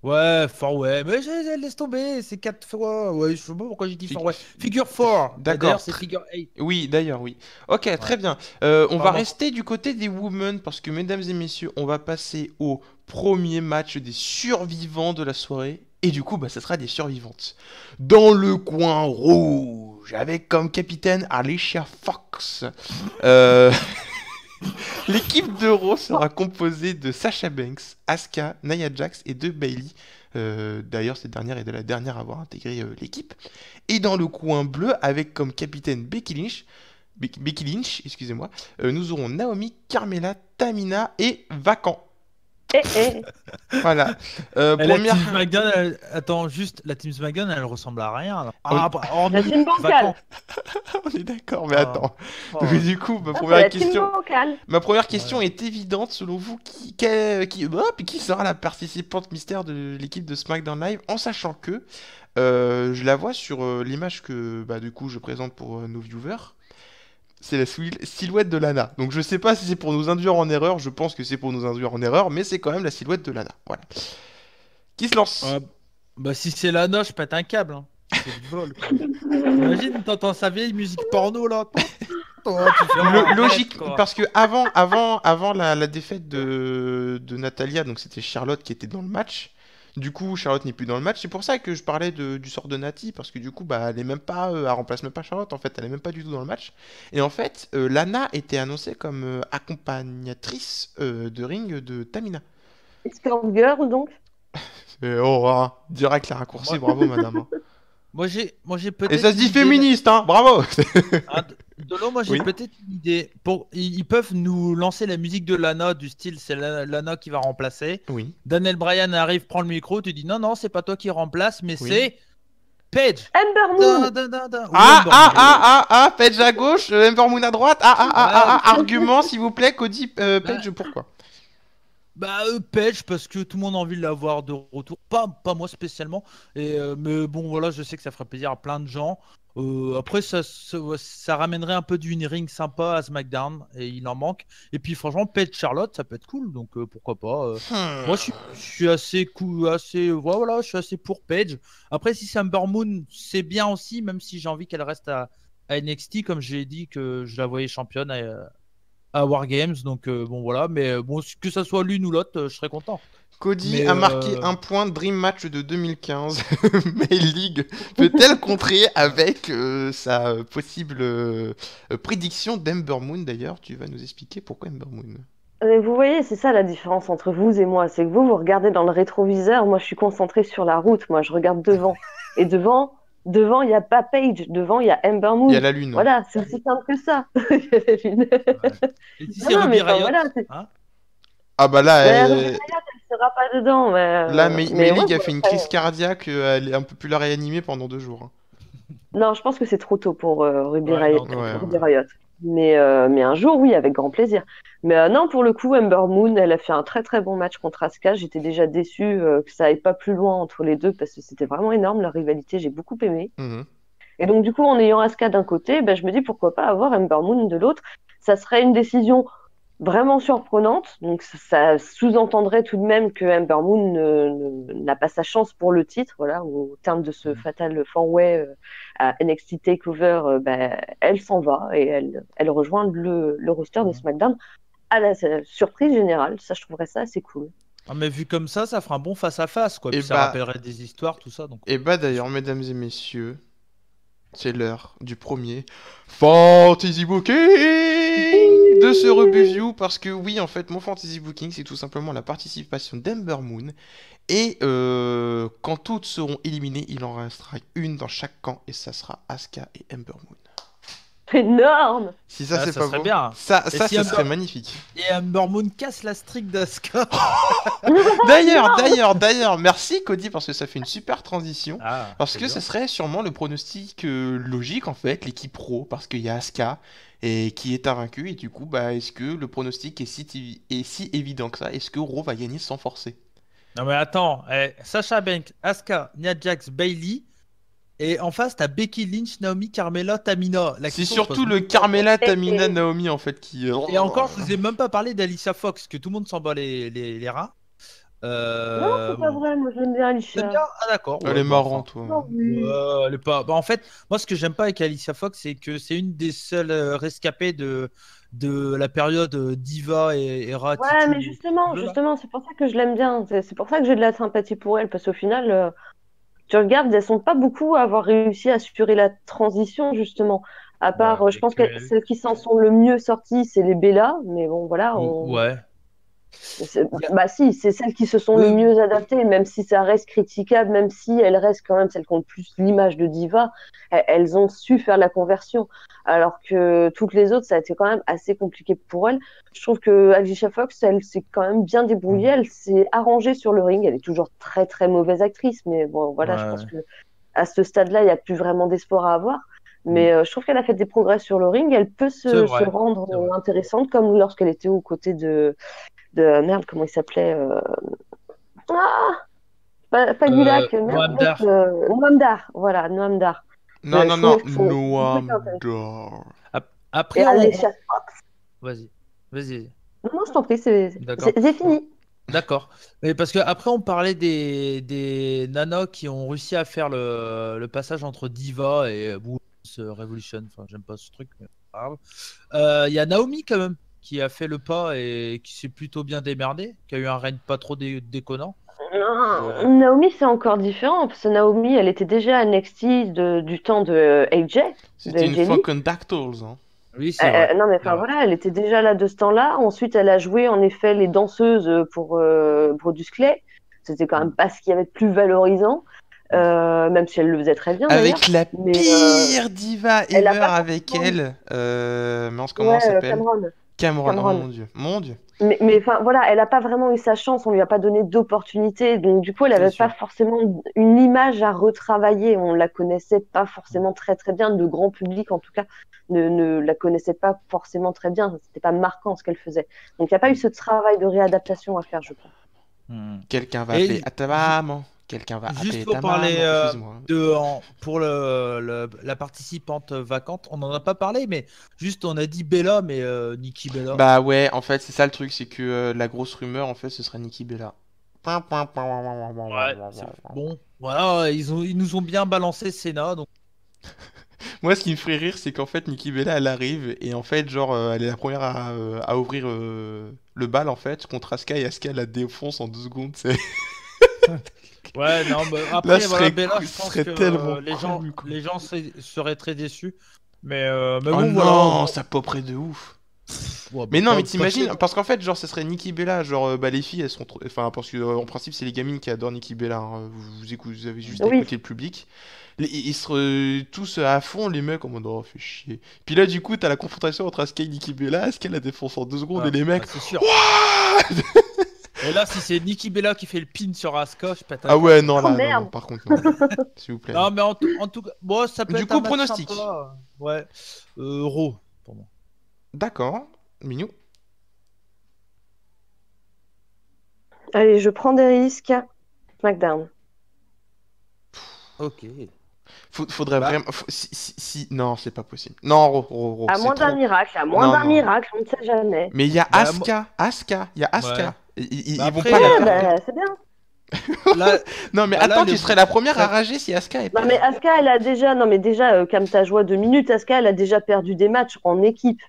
Speaker 2: Ouais, four-way, mais laisse tomber, c'est 4 fois. Ouais, je sais pas pourquoi j'ai dit four-way. Figure 4.
Speaker 1: D'accord.
Speaker 2: D'ailleurs, c'est figure 8.
Speaker 1: Oui, d'ailleurs, oui. Ok, très bien. On va rester du côté des women parce que, mesdames et messieurs, on va passer au premier match des survivants de la soirée. Et du coup, bah, ça sera des survivantes. Dans le coin rouge, avec comme capitaine Alicia Fox. L'équipe de Raw sera composée de Sasha Banks, Asuka, Nia Jax et de Bayley. D'ailleurs, cette dernière est la dernière à avoir intégré l'équipe. Et dans le coin bleu, avec comme capitaine Becky Lynch, excusez-moi, nous aurons Naomi, Carmella, Tamina et Vacant. Voilà.
Speaker 2: La
Speaker 1: Première...
Speaker 2: Team SmackDown, attends, juste, la Team SmackDown, elle ressemble à rien. Alors.
Speaker 1: Oui.
Speaker 2: Ah, bah, hormis
Speaker 3: La Team Bancale.
Speaker 2: Vacant.
Speaker 1: On est d'accord, mais
Speaker 2: Ah.
Speaker 1: attends.
Speaker 2: Oh.
Speaker 1: Donc, du coup, ma
Speaker 3: Ah, c'est
Speaker 1: première
Speaker 3: la Team
Speaker 1: question...
Speaker 3: Bancale.
Speaker 1: Ma première question est évidente, selon vous, qui sera la participante mystère de l'équipe de SmackDown Live, en sachant que je la vois sur l'image que bah, du coup je présente pour nos viewers. C'est la silhouette de Lana. Donc je sais pas si c'est pour nous induire en erreur, je pense que c'est pour nous induire en erreur, mais c'est quand même la silhouette de Lana. Voilà. Qui se lance?
Speaker 2: Bah, si c'est Lana, je pète un câble. Hein. C'est du vol. Quoi. Imagine, t'entends sa vieille musique porno là.
Speaker 1: Logique, parce que avant la défaite de Natalia, donc c'était Charlotte qui était dans le match. Du coup, Charlotte n'est plus dans le match. C'est pour ça que je parlais du sort de Nati, parce que du coup, bah, elle est même pas, elle remplace même pas Charlotte. En fait, elle est même pas du tout dans le match. Et en fait, Lana était annoncée comme accompagnatrice de ring de Tamina.
Speaker 3: Escort Girl, donc.
Speaker 1: Direct les raccourcis,
Speaker 2: Moi,
Speaker 1: bravo madame.
Speaker 2: moi, j'ai
Speaker 1: Et ça
Speaker 2: peut-être
Speaker 1: se
Speaker 2: une
Speaker 1: dit
Speaker 2: idée.
Speaker 1: féministe, hein, bravo.
Speaker 2: Ah, Dolo, moi, j'ai
Speaker 1: Oui.
Speaker 2: peut-être une idée. Ils peuvent nous lancer la musique de Lana, du style, c'est Lana qui va remplacer.
Speaker 1: Oui,
Speaker 2: Daniel Bryan arrive, prend le micro, tu dis non, non, c'est pas toi qui remplace, mais
Speaker 1: oui.
Speaker 2: c'est Paige.
Speaker 3: Ember
Speaker 2: Da,
Speaker 3: Moon.
Speaker 2: da, da, da. Ou
Speaker 1: Ah,
Speaker 2: Ember
Speaker 1: ah,
Speaker 2: Moon.
Speaker 1: ah, ah, ah, Page à gauche, Ember Moon à droite. Ah, ah, ah,
Speaker 2: Ouais,
Speaker 1: ah, ah, argument s'il vous plaît, Cody,
Speaker 2: bah,
Speaker 1: Page, pourquoi?
Speaker 2: Paige, parce que tout le monde a envie de la voir de retour. Pas moi spécialement. Mais bon, voilà, je sais que ça ferait plaisir à plein de gens. Après, ça ramènerait un peu du in-ring sympa à SmackDown, et il en manque. Et puis, franchement, Paige Charlotte, ça peut être cool, donc pourquoi pas. Moi, je suis assez cool, voilà, je suis assez pour Paige. Après, si c'est Ember Moon, c'est bien aussi, même si j'ai envie qu'elle reste à NXT, comme j'ai dit que je la voyais championne à Wargames. Donc bon voilà, mais bon, que ça soit l'une ou l'autre, je serais content.
Speaker 1: Cody
Speaker 2: Mais
Speaker 1: a marqué un point Dream Match de 2015. Mail League peut-elle contrer avec sa possible prédiction d'Ember Moon d'ailleurs? Tu vas nous expliquer pourquoi Ember Moon.
Speaker 3: Vous voyez, c'est ça la différence entre vous et moi. C'est que vous regardez dans le rétroviseur. Moi, je suis concentrée sur la route. Moi, je regarde devant. Et devant, il n'y a pas Paige. Devant, il y a Ember
Speaker 1: Il y a
Speaker 3: Moon.
Speaker 1: la lune.
Speaker 3: Voilà, c'est aussi simple que ça. Il y a la lune.
Speaker 2: ouais. Et si
Speaker 3: Non,
Speaker 2: c'est
Speaker 3: non, mais
Speaker 2: Ruby
Speaker 3: enfin,
Speaker 2: Riott,
Speaker 3: voilà.
Speaker 2: hein?
Speaker 1: Ah bah là,
Speaker 3: Mais Ruby Riott, elle sera pas dedans.
Speaker 1: là
Speaker 3: Mais ouais,
Speaker 1: League a
Speaker 3: bon,
Speaker 1: fait une
Speaker 3: après,
Speaker 1: crise cardiaque, on peut plus la réanimer pendant 2 jours, hein.
Speaker 3: non, je pense que c'est trop tôt pour
Speaker 2: Ouais, non, trop
Speaker 1: Ouais,
Speaker 2: tôt.
Speaker 3: Ruby Riott. Mais un jour, oui, avec grand plaisir. Mais non, pour le coup, Ember Moon, elle a fait un très très bon match contre Asuka. J'étais déjà déçue que ça aille pas plus loin entre les deux parce que c'était vraiment énorme leur rivalité. J'ai beaucoup aimé.
Speaker 1: Mhm.
Speaker 3: Et donc, du coup, en ayant Asuka d'un côté, ben, je me dis pourquoi pas avoir Ember Moon de l'autre. Ça serait une décision vraiment surprenante. Donc, ça sous-entendrait tout de même que Ember Moon n'a pas sa chance pour le titre. Voilà, au terme de ce
Speaker 2: Mhm.
Speaker 3: fatal four-way à NXT Takeover, ben, elle s'en va et elle rejoint le roster de
Speaker 2: Mhm.
Speaker 3: SmackDown à la surprise générale. Ça, je trouverais ça assez cool.
Speaker 2: Ah, mais vu comme ça fera un bon face à face, quoi.
Speaker 1: Et
Speaker 2: Puis ça
Speaker 1: bah,
Speaker 2: rappellerait des histoires, tout ça. Donc
Speaker 1: et bah d'ailleurs, mesdames et messieurs, c'est l'heure du premier Fantasy Booking de ce review parce que oui, en fait, mon Fantasy Booking, c'est tout simplement la participation d'Ember Moon. Et quand toutes seront éliminées, il en restera une dans chaque camp et ça sera Asuka et Ember Moon.
Speaker 3: Énorme!
Speaker 1: Si ça, c'est
Speaker 2: ça
Speaker 1: pas
Speaker 2: serait
Speaker 1: beau,
Speaker 2: bien.
Speaker 1: ça
Speaker 2: Et si
Speaker 1: ça
Speaker 2: Ember-
Speaker 1: serait magnifique.
Speaker 2: Et Ember Moon casse la streak d'Asuka.
Speaker 1: D'ailleurs, merci Cody parce que ça fait une super transition.
Speaker 2: Ah,
Speaker 1: Parce que
Speaker 2: plaisir.
Speaker 1: ce serait sûrement le pronostic logique en fait, l'équipe pro, parce qu'il y a Asuka et qui est invaincue et du coup, bah, est-ce que le pronostic est si évident que ça? Est-ce que Raw va gagner sans forcer?
Speaker 2: Non mais attends, Sasha Banks, Asuka, Nia Jax, Bailey, et en face t'as Becky Lynch, Naomi, Carmella, Tamina. La
Speaker 1: C'est
Speaker 2: question se
Speaker 1: surtout
Speaker 2: pose
Speaker 1: le
Speaker 2: même pas.
Speaker 1: Carmella,
Speaker 3: Et,
Speaker 1: Tamina,
Speaker 3: et-
Speaker 1: Naomi en fait qui.
Speaker 2: Et encore, je vous ai même pas parlé d'Alicia Fox, que tout le monde s'en bat les reins.
Speaker 3: Non, c'est pas
Speaker 2: Bon.
Speaker 3: vrai. Moi, j'aime bien
Speaker 2: T'aimes
Speaker 3: Alicia.
Speaker 2: bien? Ah d'accord,
Speaker 1: Elle
Speaker 2: ouais,
Speaker 1: est
Speaker 2: bah enfin.
Speaker 1: marrante, toi.
Speaker 3: Non, oui.
Speaker 2: Elle est pas... Bah, en fait, moi ce que j'aime pas avec Alicia Fox, c'est que c'est une des seules rescapées de la période Diva et
Speaker 3: Ouais, mais
Speaker 2: Attitude
Speaker 3: justement,
Speaker 2: Là.
Speaker 3: c'est pour ça que je l'aime bien. C'est pour ça que j'ai de la sympathie pour elle, parce qu'au final, tu regardes, elles sont pas beaucoup à avoir réussi à assurer la transition, justement. À
Speaker 2: Bah,
Speaker 3: part, je pense
Speaker 2: avec
Speaker 3: que
Speaker 2: elle.
Speaker 3: celles qui s'en sont le mieux sorties, c'est les Bella, mais bon, voilà.
Speaker 2: Ouais. Il y a-
Speaker 3: Bah si, c'est celles qui se sont le
Speaker 2: Oui,
Speaker 3: mieux adaptées, même si ça reste critiquable, même si elles restent quand même celles qui ont le plus l'image de diva, elles ont su faire la conversion. Alors que toutes les autres, ça a été quand même assez compliqué pour elles. Je trouve que Alicia Fox, elle s'est quand même bien débrouillée, elle s'est arrangée sur le ring. Elle est toujours très très mauvaise actrice, mais bon, voilà, je pense
Speaker 2: ouais.
Speaker 3: que à ce stade-là, il n'y a plus vraiment d'espoir à avoir.
Speaker 2: Mm.
Speaker 3: Mais je trouve qu'elle a fait des progrès sur le ring. Elle peut
Speaker 2: C'est
Speaker 3: se
Speaker 2: vrai.
Speaker 3: rendre
Speaker 2: C'est vrai.
Speaker 3: intéressante, comme lorsqu'elle était aux côtés de merde, comment il s'appelait Ah, pas Gulak, merde,
Speaker 2: Noam
Speaker 3: l'autre,
Speaker 2: Dar.
Speaker 3: Noam Dar, voilà, Noam Dar.
Speaker 1: Non, non,
Speaker 3: Je
Speaker 1: non,
Speaker 3: trouvais que son
Speaker 1: Noam
Speaker 3: truc intéressant.
Speaker 1: Dar.
Speaker 3: Et
Speaker 2: Après,
Speaker 3: Alicia Fox.
Speaker 2: Vas-y. Vas-y.
Speaker 3: Non, non, je t'en prie, c'est
Speaker 2: D'accord.
Speaker 3: c'est fini.
Speaker 2: D'accord. Mais parce que après on parlait des nanas qui ont réussi à faire le passage entre Diva et Women's Revolution. Enfin, j'aime pas ce truc, mais pas grave. Il y a Naomi quand même qui a fait le pas et qui s'est plutôt bien démerdée, qui a eu un règne pas trop déconnant. Euh,
Speaker 3: Naomi, c'est encore différent, parce que Naomi, elle était déjà à NXT du temps de AJ, de
Speaker 1: C'était une
Speaker 3: AJ Lee.
Speaker 1: fucking Dactyls, hein.
Speaker 2: Oui, c'est vrai.
Speaker 3: Non, mais
Speaker 2: C'est
Speaker 3: enfin
Speaker 2: vrai.
Speaker 3: voilà, elle était déjà là de ce temps-là. Ensuite, elle a joué en effet les danseuses pour Brodus Clay. C'était quand même pas ce qu'il y avait de plus valorisant, même si elle le faisait très bien d'ailleurs.
Speaker 1: Avec la
Speaker 3: Mais
Speaker 1: pire diva
Speaker 3: elle a
Speaker 1: ever
Speaker 3: pas
Speaker 1: avec
Speaker 3: forcément.
Speaker 1: elle. Mince, comment elle
Speaker 3: Ouais,
Speaker 1: s'appelle?
Speaker 3: Cameron.
Speaker 1: Cameron, oh
Speaker 3: Cameron.
Speaker 1: mon dieu. Mon dieu.
Speaker 3: Mais enfin voilà, elle n'a pas vraiment eu sa chance, on lui a pas donné d'opportunité, donc du coup elle
Speaker 2: C'est
Speaker 3: n'avait pas
Speaker 2: sûr.
Speaker 3: forcément une image à retravailler, on la connaissait pas forcément très très bien, le grand public en tout cas ne la connaissait pas forcément très bien, c'était pas marquant ce qu'elle faisait. Donc il n'y a pas eu ce travail de réadaptation à faire, je pense.
Speaker 2: Hmm.
Speaker 1: Quelqu'un va appeler
Speaker 2: Et
Speaker 1: à ta maman. Quelqu'un va
Speaker 2: juste
Speaker 1: appeler
Speaker 2: pour
Speaker 1: ta
Speaker 2: parler
Speaker 1: maman. Excuse-moi.
Speaker 2: pour la participante vacante, on n'en a pas parlé, mais juste on a dit Bella, mais Nikki Bella.
Speaker 1: Bah ouais, en fait, c'est ça le truc, c'est que la grosse rumeur, en fait, ce serait Nikki Bella.
Speaker 2: Ouais, bon, voilà, ils nous ont bien balancé Senna, donc
Speaker 1: Moi, ce qui me ferait rire, c'est qu'en fait, Nikki Bella, elle arrive et en fait, genre, elle est la première à ouvrir le bal en fait contre Asuka et Asuka la défonce en 2 secondes.
Speaker 2: ouais, non, mais
Speaker 1: Là,
Speaker 2: après,
Speaker 1: ce
Speaker 2: voilà,
Speaker 1: serait,
Speaker 2: Bella, je
Speaker 1: ce
Speaker 2: pense
Speaker 1: serait
Speaker 2: que
Speaker 1: tellement cool, quoi.
Speaker 2: les gens seraient très déçus. Mais
Speaker 1: Oh
Speaker 2: bon, voilà,
Speaker 1: non,
Speaker 2: bon,
Speaker 1: ça poperait de ouf.
Speaker 2: ouais,
Speaker 1: Mais
Speaker 2: bah,
Speaker 1: non, mais
Speaker 2: pas
Speaker 1: t'imagines,
Speaker 2: très.
Speaker 1: parce qu'en fait, genre, ça serait Nikki Bella, genre, bah, les filles, elles sont trop. Enfin, parce que, en principe, c'est les gamines qui adorent Nikki Bella, hein. Vous avez juste à
Speaker 3: Oui,
Speaker 1: écouter le public. Ils seraient tous à fond, les mecs, en mode, oh, fait chier. Puis là, du coup, t'as la confrontation entre Asuka et Nikki Bella. Asuka la défonce en 2 secondes, et
Speaker 2: Ah,
Speaker 1: les mecs,
Speaker 2: bah, c'est sûr.
Speaker 1: What.
Speaker 2: Et là, si c'est Nikki Bella qui fait le pin sur Asuka, je pète un
Speaker 1: Ah ouais,
Speaker 2: câble.
Speaker 1: non,
Speaker 3: oh
Speaker 1: là, non, non,
Speaker 3: merde.
Speaker 1: par contre, non. S'il vous plaît, non.
Speaker 2: Non, mais en tout cas, bon, ça peut
Speaker 1: Du
Speaker 2: être un
Speaker 1: coup,
Speaker 2: match
Speaker 1: pronostic.
Speaker 2: sympa. Ouais, Raw, pour moi.
Speaker 1: D'accord, Minou.
Speaker 3: Allez, je prends des risques. SmackDown.
Speaker 2: Ok.
Speaker 1: Faudrait
Speaker 2: Bah,
Speaker 1: vraiment. Non, c'est pas possible. Non,
Speaker 3: À
Speaker 1: c'est
Speaker 3: moins d'un
Speaker 1: trop.
Speaker 3: miracle, à moins
Speaker 1: Non,
Speaker 3: d'un
Speaker 1: non.
Speaker 3: miracle, on ne sait jamais.
Speaker 1: Mais il y a
Speaker 2: bah, mo-
Speaker 1: Asuka, il y a
Speaker 2: ouais.
Speaker 1: Asuka.
Speaker 2: Bah
Speaker 1: Ils vont pas
Speaker 2: après,
Speaker 1: la
Speaker 3: Ouais,
Speaker 1: faire perdre.
Speaker 3: bah, c'est bien.
Speaker 2: là,
Speaker 1: Non, mais
Speaker 2: bah là,
Speaker 1: attends, tu serais la première à
Speaker 2: ça-
Speaker 1: rager si Asuka elle
Speaker 3: Non, mais
Speaker 1: perd.
Speaker 3: Asuka, elle a déjà, non, mais déjà, calme ta joie 2 minutes. Asuka, elle a déjà perdu des matchs en équipe.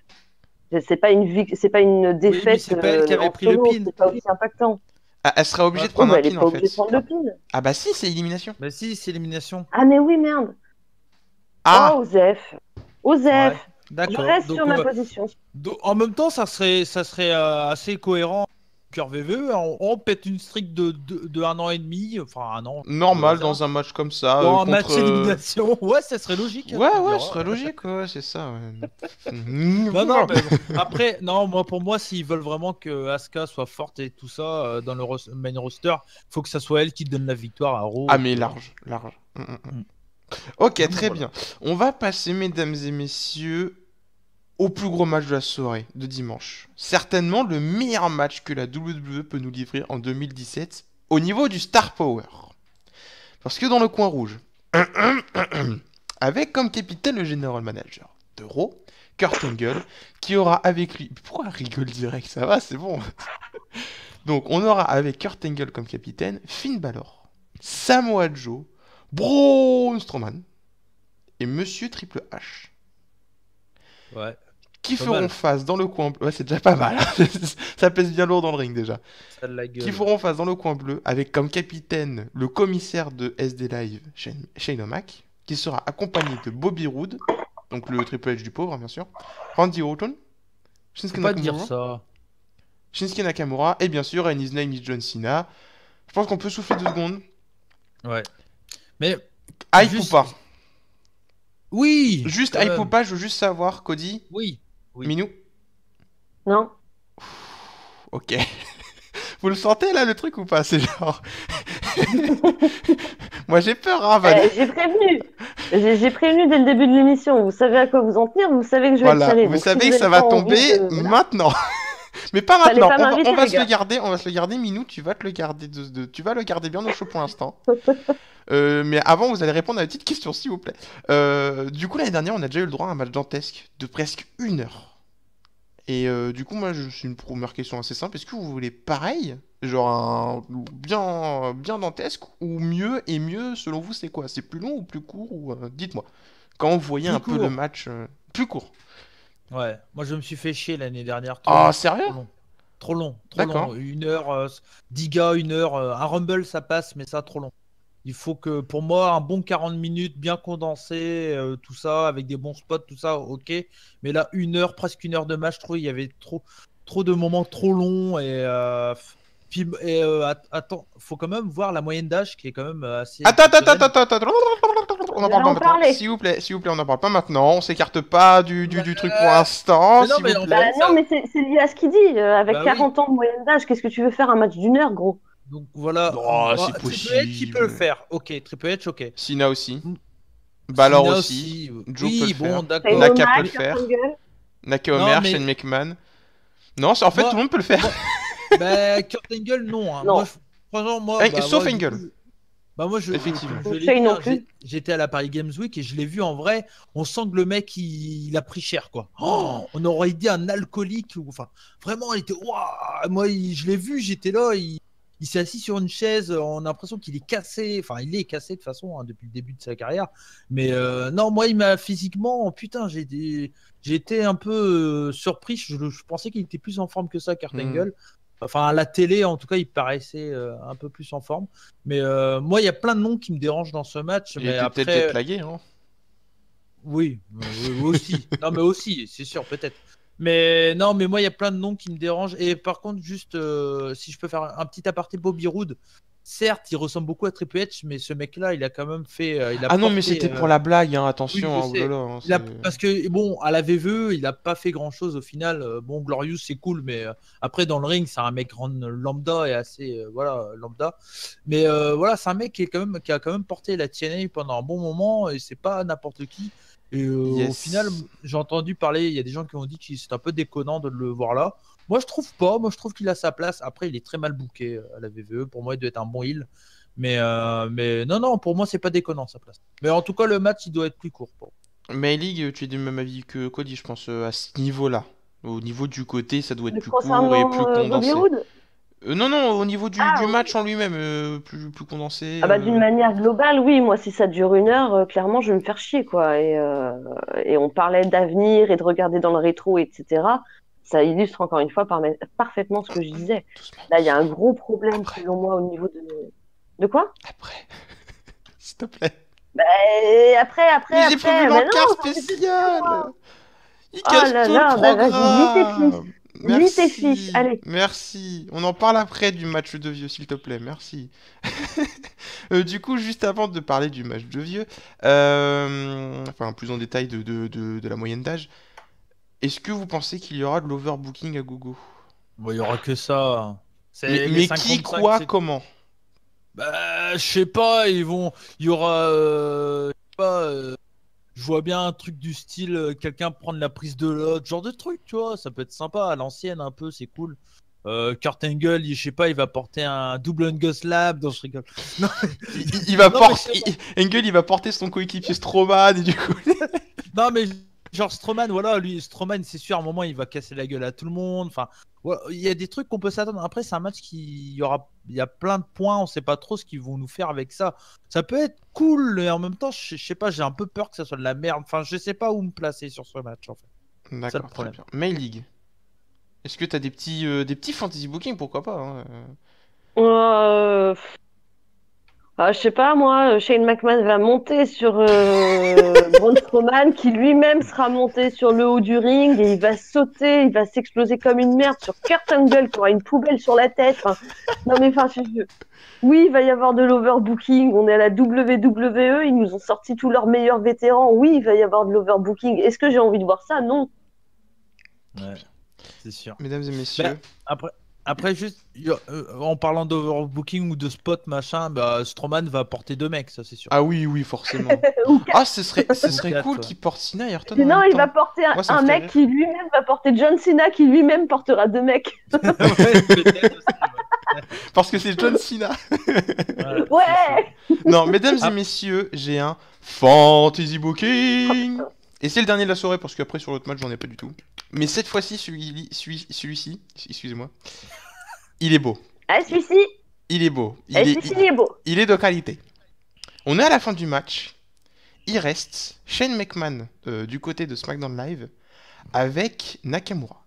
Speaker 3: C'est pas une
Speaker 2: oui, mais
Speaker 3: défaite
Speaker 2: c'est pas elle qui avait
Speaker 3: en
Speaker 2: pris le
Speaker 3: solo.
Speaker 2: pin.
Speaker 3: C'est pas aussi impactant.
Speaker 1: Ah, elle sera obligée
Speaker 2: Ouais.
Speaker 1: de
Speaker 3: Oh,
Speaker 1: prendre
Speaker 3: bah,
Speaker 1: un
Speaker 3: elle est
Speaker 1: pin
Speaker 3: pas
Speaker 1: en
Speaker 3: obligée de
Speaker 1: fait.
Speaker 3: prendre le pin.
Speaker 1: Ah bah si, c'est élimination.
Speaker 2: Bah si, c'est élimination.
Speaker 3: Ah, mais oui, merde.
Speaker 1: Ah,
Speaker 3: Oh, Osef.
Speaker 2: Ouais,
Speaker 3: Osef. Je
Speaker 2: d'accord.
Speaker 3: reste sur ma position.
Speaker 2: En même temps, ça serait assez cohérent. Cœur VV, on pète une streak de 1 an et demi, enfin 1 an, on va
Speaker 1: normal
Speaker 2: dire.
Speaker 1: dans un match comme ça
Speaker 2: Dans un
Speaker 1: contre.
Speaker 2: match élimination, ouais, ça serait logique, hein,
Speaker 1: Ouais,
Speaker 2: tu me
Speaker 1: ouais, ce
Speaker 2: diras.
Speaker 1: serait logique, ouais, c'est ça. Ouais.
Speaker 2: Non, non, mais bon. Après, non, pour moi, s'ils veulent vraiment que Asuka soit forte et tout ça dans le main roster, faut que ça soit elle qui donne la victoire à Raw.
Speaker 1: Ah
Speaker 2: Et
Speaker 1: mais
Speaker 2: puis voilà.
Speaker 1: large, large.
Speaker 2: Mm.
Speaker 1: Ok,
Speaker 2: Donc
Speaker 1: très
Speaker 2: voilà.
Speaker 1: bien. On va passer, mesdames et messieurs, au plus gros match de la soirée de dimanche. Certainement le meilleur match que la WWE peut nous livrer en 2017 au niveau du Star Power. Parce que dans le coin rouge, avec comme capitaine le General Manager de Raw, Kurt Angle, qui aura avec lui... Pourquoi elle rigole direct? Ça va, c'est bon. Donc on aura avec Kurt Angle comme capitaine Finn Balor, Samoa Joe, Braun Strowman et Monsieur Triple H.
Speaker 2: Ouais,
Speaker 1: Qui
Speaker 2: pas
Speaker 1: feront
Speaker 2: mal.
Speaker 1: face dans le coin bleu. Ouais, c'est déjà pas mal. Ça pèse bien lourd dans le ring déjà.
Speaker 2: Ça a de la
Speaker 1: Qui
Speaker 2: gueule.
Speaker 1: feront face dans le coin bleu avec comme capitaine le commissaire de SD Live, Shane O'Mac, qui sera accompagné de Bobby Roode, donc le Triple H du pauvre, hein, bien sûr, Randy Orton, Shinsuke
Speaker 2: Faut pas te dire
Speaker 1: Nakamura,
Speaker 2: ça.
Speaker 1: Shinsuke Nakamura, et bien sûr, and his name is John Cena. Je pense qu'on peut souffler 2 secondes.
Speaker 2: Ouais. Mais
Speaker 1: Hype
Speaker 2: juste...
Speaker 1: ou pas?
Speaker 2: Oui,
Speaker 1: Juste
Speaker 2: quand
Speaker 1: hype ou
Speaker 2: même.
Speaker 1: pas, je veux juste savoir, Cody,
Speaker 2: Oui, oui.
Speaker 1: Minou.
Speaker 3: Non?
Speaker 1: Ok. Vous le sentez là le truc ou pas? C'est genre. Moi j'ai peur, hein, Van.
Speaker 3: J'ai prévenu. J'ai prévenu dès le début de l'émission. Vous savez à quoi vous en tenir, vous savez que je vais être
Speaker 1: Voilà,
Speaker 3: salée.
Speaker 1: vous
Speaker 3: Donc, si
Speaker 1: savez
Speaker 3: vous
Speaker 1: que ça
Speaker 3: avez
Speaker 1: va
Speaker 3: pas envie
Speaker 1: tomber
Speaker 3: de... Voilà.
Speaker 1: maintenant. Mais pas
Speaker 3: Fallait
Speaker 1: maintenant.
Speaker 3: pas
Speaker 1: On va,
Speaker 3: m'inviter,
Speaker 1: on va
Speaker 3: les
Speaker 1: se le
Speaker 3: gars.
Speaker 1: garder. On va se le garder. Minou, tu vas te le garder. Tu vas le garder bien au chaud pour l'instant. Mais avant, vous allez répondre à la petite question, s'il vous plaît. Du coup, l'année dernière, on a déjà eu le droit à un match dantesque de presque 1 heure. Et du coup, moi, c'est une première question assez simple. Est-ce que vous voulez pareil, genre un bien dantesque, ou mieux et mieux, selon vous, c'est quoi? C'est plus long ou plus court ou dites-moi. Quand vous voyez
Speaker 2: Plus
Speaker 1: un peu le
Speaker 2: court.
Speaker 1: match plus court.
Speaker 2: Ouais, moi je me suis fait chier l'année dernière. Trop
Speaker 1: Ah,
Speaker 2: long.
Speaker 1: sérieux?
Speaker 2: Trop long. Trop long. Trop
Speaker 1: D'accord.
Speaker 2: long. 1 heure, 10 gars, 1 heure. Un Rumble ça passe, mais ça trop long. Il faut que, pour moi, un bon 40 minutes bien condensé, tout ça, avec des bons spots, tout ça, ok. Mais là, presque 1 heure de match, je trouve, il y avait trop de moments trop longs. Attends, faut quand même voir la moyenne d'âge qui est quand même assez
Speaker 1: Attends, attends, attends,
Speaker 2: exceptionnelle.
Speaker 1: attends, attends, on en parle
Speaker 3: J'allais
Speaker 1: pas
Speaker 3: en
Speaker 1: maintenant.
Speaker 3: parler.
Speaker 1: S'il vous plaît, on n'en parle pas maintenant. On s'écarte pas du truc pour
Speaker 2: Mais
Speaker 1: l'instant,
Speaker 2: non,
Speaker 1: s'il
Speaker 2: mais
Speaker 1: vous
Speaker 2: en
Speaker 1: plaît.
Speaker 3: Bah
Speaker 2: fait,
Speaker 3: non, mais c'est lié à ce qu'il dit. Avec
Speaker 2: bah oui.
Speaker 3: 40 ans de moyenne d'âge, qu'est-ce que tu veux faire un match d'1 heure, gros?
Speaker 2: Donc voilà,
Speaker 1: Oh, c'est
Speaker 2: Triple H, il peut le
Speaker 1: possible.
Speaker 2: faire. Ok, Triple H, ok.
Speaker 1: Sina aussi.
Speaker 2: Mm.
Speaker 1: Balor
Speaker 2: Cena
Speaker 1: aussi.
Speaker 2: aussi.
Speaker 1: Joe peut le
Speaker 2: Oui,
Speaker 1: faire.
Speaker 2: bon, d'accord.
Speaker 3: Shane
Speaker 1: Naka peut
Speaker 3: O'Mac,
Speaker 1: le
Speaker 3: Kurt
Speaker 1: faire.
Speaker 3: Angle.
Speaker 1: Naka
Speaker 2: Non,
Speaker 1: Omer, Shane
Speaker 2: mais
Speaker 1: McMahon. Non, en fait, tout le
Speaker 2: moi,
Speaker 1: monde peut le faire.
Speaker 2: moi, bah, Kurt Angle, non. Hein. Moi,
Speaker 3: Non,
Speaker 2: franchement, moi,
Speaker 1: Sauf
Speaker 2: du coup,
Speaker 1: Angle,
Speaker 2: moi,
Speaker 1: effectivement.
Speaker 2: je l'ai
Speaker 3: Shane
Speaker 2: dit,
Speaker 3: non
Speaker 2: hein,
Speaker 3: plus.
Speaker 2: j'étais à la Paris Games Week et je l'ai vu en vrai. On sent que le mec, il a pris cher, quoi. Oh, on aurait dit un alcoolique. Enfin, vraiment, il était. Waouh, moi, je l'ai vu, j'étais là. Il s'est assis sur une chaise. On a l'impression qu'il est cassé. Enfin, il est cassé de toute façon hein, depuis le début de sa carrière. Mais non, moi, il m'a physiquement. Putain, j'ai été un peu surpris. Je pensais qu'il était plus en forme que ça, Kurt Angle. Enfin, à la télé, en tout cas, il paraissait un peu plus en forme. Mais moi, il y a plein de noms qui me dérangent dans ce match.
Speaker 1: Il
Speaker 2: Mais
Speaker 1: était peut-être
Speaker 2: après,
Speaker 1: jetlagué, hein.
Speaker 2: oui, aussi. Non, mais aussi, c'est sûr, peut-être. Mais non, mais moi, il y a plein de noms qui me dérangent. Et par contre, juste, si je peux faire un petit aparté, Bobby Roode, certes, il ressemble beaucoup à Triple H, mais ce mec-là, il a quand même fait. Il a
Speaker 1: Ah non, mais
Speaker 2: porté.
Speaker 1: c'était pour la blague, hein,
Speaker 2: Oui,
Speaker 1: attention,
Speaker 2: je
Speaker 1: hein,
Speaker 2: sais.
Speaker 1: oulala, hein,
Speaker 2: Parce que, bon, à la VVE, il n'a pas fait grand-chose au final. Bon, Glorious, c'est cool, mais après, dans le ring, c'est un mec lambda et assez, voilà, lambda. Mais voilà, c'est un mec qui a quand même porté la TNA pendant un bon moment et c'est pas n'importe qui. Et au final,
Speaker 1: Yes.
Speaker 2: j'ai entendu parler, il y a des gens qui ont dit que c'est un peu déconnant de le voir là. Moi, je trouve pas. Moi, je trouve qu'il a sa place. Après, il est très mal booké à la VVE. Pour moi, il doit être un bon heel. Mais non, non, pour moi, c'est pas déconnant sa place. Mais en tout cas, le match, il doit être plus court.
Speaker 1: Mais League, tu es du même avis que Cody, je pense, à ce niveau-là. Au niveau du côté, ça doit être plus court et plus
Speaker 3: Concernant Bobby
Speaker 1: condensé.
Speaker 3: Roode,
Speaker 1: Non, non, au niveau
Speaker 3: ah
Speaker 1: du
Speaker 3: oui.
Speaker 1: match en lui-même, plus condensé.
Speaker 3: Ah bah d'une manière globale, oui, moi si ça dure 1 heure, clairement je vais me faire chier quoi. Et on parlait d'avenir et de regarder dans le rétro, etc. Ça illustre encore une fois parfaitement ce que je disais.
Speaker 1: Doucement.
Speaker 3: Là, il y a un gros problème
Speaker 1: Après.
Speaker 3: selon moi au niveau de quoi?
Speaker 1: Après. S'il te plaît.
Speaker 3: Bah, et
Speaker 1: Mais j'ai prévu
Speaker 3: mais non,
Speaker 1: l'encart
Speaker 3: j'en ai plus de
Speaker 1: spécial. Il
Speaker 3: Oh
Speaker 1: casse
Speaker 3: là
Speaker 1: tout le
Speaker 3: là, bah vas-y, lis tes fiches.
Speaker 1: programme.
Speaker 3: Lis tes fiches,
Speaker 1: Merci.
Speaker 3: allez.
Speaker 1: Merci. On en parle après du match de vieux, s'il te plaît. Merci. Du coup, juste avant de parler du match de vieux, enfin plus en détail de la moyenne d'âge, est-ce que vous pensez qu'il y aura de l'overbooking à gogo?
Speaker 2: Bon, il y aura que ça.
Speaker 1: Mais,
Speaker 2: C'est les
Speaker 1: mais qui,
Speaker 2: 55,
Speaker 1: quoi,
Speaker 2: c'est.
Speaker 1: comment?
Speaker 2: Bah, je sais pas, il y aura. Je sais pas, je vois bien un truc du style quelqu'un prendre la prise de l'autre, genre de truc, tu vois. Ça peut être sympa à l'ancienne un peu, c'est cool. Kurt Angle, je sais pas, il va porter un double Angus Lab. Non, je rigole. Non,
Speaker 1: Il va
Speaker 2: non, mais je sais
Speaker 1: porter, Engel, il va porter son coéquipier Strowman et du coup.
Speaker 2: Non, mais genre Strowman, voilà, lui, Strowman, c'est sûr, à un moment, il va casser la gueule à tout le monde. Enfin, voilà, il y a des trucs qu'on peut s'attendre. Après, c'est un match il y a plein de points, on sait pas trop ce qu'ils vont nous faire avec ça. Ça peut être cool, et en même temps, je sais pas, j'ai un peu peur que ça soit de la merde. Enfin, je sais pas où me placer sur ce match, en fait. C'est ça le
Speaker 1: D'accord, très
Speaker 2: problème.
Speaker 1: bien. Mail League. Est-ce que t'as des petits fantasy booking, pourquoi pas, hein,
Speaker 3: Euh, je sais pas, moi, Shane McMahon va monter sur Braun Strowman, qui lui-même sera monté sur le haut du ring et il va sauter, il va s'exploser comme une merde sur Kurt Angle qui aura une poubelle sur la tête. Enfin, non mais enfin, oui, il va y avoir de l'overbooking. On est à la WWE, ils nous ont sorti tous leurs meilleurs vétérans. Oui, il va y avoir de l'overbooking. Est-ce que j'ai envie de voir ça? Non.
Speaker 2: Ouais, c'est sûr.
Speaker 1: mesdames et
Speaker 2: Ben,
Speaker 1: messieurs?
Speaker 2: après juste, en parlant d'overbooking ou de spot, machin, bah, Strowman va porter 2 mecs, ça c'est sûr.
Speaker 1: Ah oui, oui, forcément.
Speaker 3: Ou quatre.
Speaker 1: Ah, ce
Speaker 2: Ou
Speaker 1: serait
Speaker 2: quatre,
Speaker 1: cool
Speaker 2: ouais.
Speaker 1: qu'il porte Cena et Ayrton en
Speaker 3: Sinon,
Speaker 1: même
Speaker 3: il va
Speaker 1: temps.
Speaker 3: porter
Speaker 1: Moi, ça me
Speaker 3: un
Speaker 1: ferait
Speaker 3: mec
Speaker 1: rire.
Speaker 3: qui lui-même va porter John Cena, qui lui-même portera 2 mecs.
Speaker 2: Ouais, peut-être aussi,
Speaker 1: Parce que c'est John Cena.
Speaker 2: ouais. Ouais,
Speaker 3: Ouais.
Speaker 1: Non, mesdames et
Speaker 2: Ah.
Speaker 1: messieurs, j'ai un fantasy booking. Et c'est le dernier de la soirée parce qu'après sur l'autre match j'en ai pas du tout. Mais cette fois-ci celui-ci, excusez-moi, il est beau.
Speaker 3: Ah, celui-ci,
Speaker 1: Il est beau.
Speaker 3: celui-ci, il est beau.
Speaker 1: Il est de qualité. On est à la fin du match. Il reste Shane McMahon du côté de SmackDown Live avec Nakamura.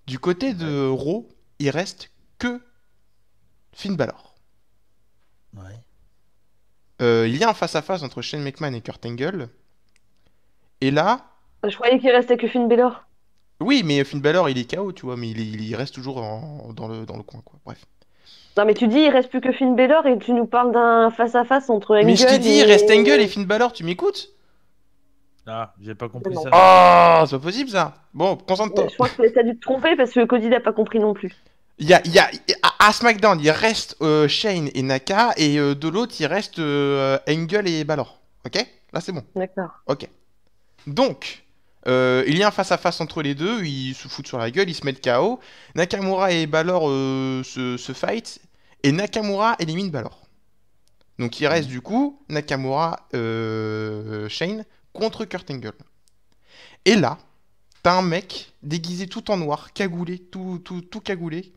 Speaker 1: Du côté de Raw, il reste que Finn Balor.
Speaker 2: Ouais.
Speaker 1: il y a un face-à-face entre Shane McMahon et Kurt Angle. Et là,
Speaker 3: Je croyais qu'il restait que Finn Balor.
Speaker 1: oui, mais Finn Balor, il est KO, tu vois, mais il reste toujours dans le coin, quoi. Bref.
Speaker 3: Non, mais tu dis, il reste plus que Finn Balor et tu nous parles d'un face-à-face entre
Speaker 1: Mais je t'ai
Speaker 3: Angle
Speaker 1: dit, il reste Angle et Finn Balor, tu m'écoutes?
Speaker 2: Ah, j'ai pas compris
Speaker 3: Non.
Speaker 2: ça.
Speaker 1: Oh, c'est pas possible ça. Bon, concentre-toi.
Speaker 3: Je crois que t'as dû te tromper parce que Cody n'a pas compris non plus.
Speaker 1: À SmackDown, il reste Shane et Naka, et de l'autre, il reste Angle et Balor. Ok? Là, c'est bon.
Speaker 3: D'accord.
Speaker 1: Ok. Donc, il y a un face-à-face entre les deux, ils se foutent sur la gueule, ils se mettent KO. Nakamura et Balor se fight, et Nakamura élimine Balor. Donc il reste du coup Nakamura, Shane contre Kurt Angle. Et là, t'as un mec déguisé tout en noir, cagoulé, tout cagoulé,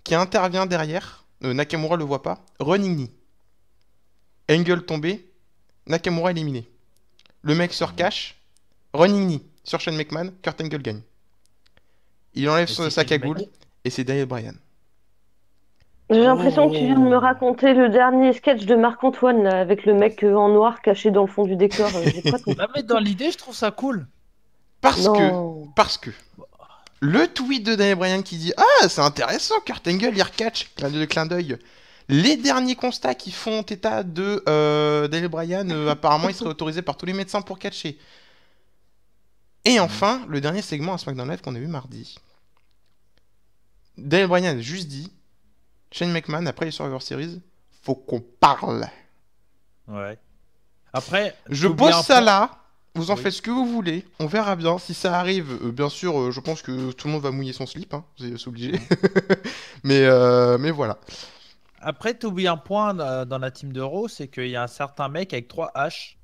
Speaker 1: qui intervient derrière. Nakamura le voit pas. Running knee. Angle tombé, Nakamura éliminé. Le mec se recache. Running knee sur Shane McMahon, Kurt Angle gagne. Il enlève
Speaker 2: Et c'est
Speaker 1: sa
Speaker 2: qui le
Speaker 1: cagoule
Speaker 2: mec
Speaker 1: et c'est Daniel Bryan.
Speaker 3: J'ai l'impression que tu viens de me
Speaker 2: Oh.
Speaker 3: raconter le dernier sketch de Marc-Antoine là, avec le mec en noir caché dans le fond du décor. J'ai pas compris.
Speaker 2: Ah, mais dans l'idée, je trouve ça cool.
Speaker 1: Parce
Speaker 3: Non.
Speaker 1: que le tweet de Daniel Bryan qui dit ah c'est intéressant Kurt Angle il recatch clin d'œil. Les derniers constats qui font état de Daniel Bryan apparemment il serait autorisé par tous les médecins pour catcher. Et enfin le dernier segment à SmackDown Live qu'on a vu mardi. Daniel Bryan a juste dit Shane McMahon après les Survivor Series faut qu'on parle.
Speaker 2: Ouais. Après,
Speaker 1: Je
Speaker 2: t'oublies
Speaker 1: pose
Speaker 2: un
Speaker 1: ça
Speaker 2: point.
Speaker 1: là. Vous en
Speaker 2: Oui.
Speaker 1: faites ce que vous voulez, on verra bien. Si ça arrive, bien sûr, je pense que tout le monde va mouiller son slip, hein, c'est obligé. mais voilà.
Speaker 2: Après, t'oublies un point dans la team de Raw, c'est qu'il y a un certain mec avec 3 H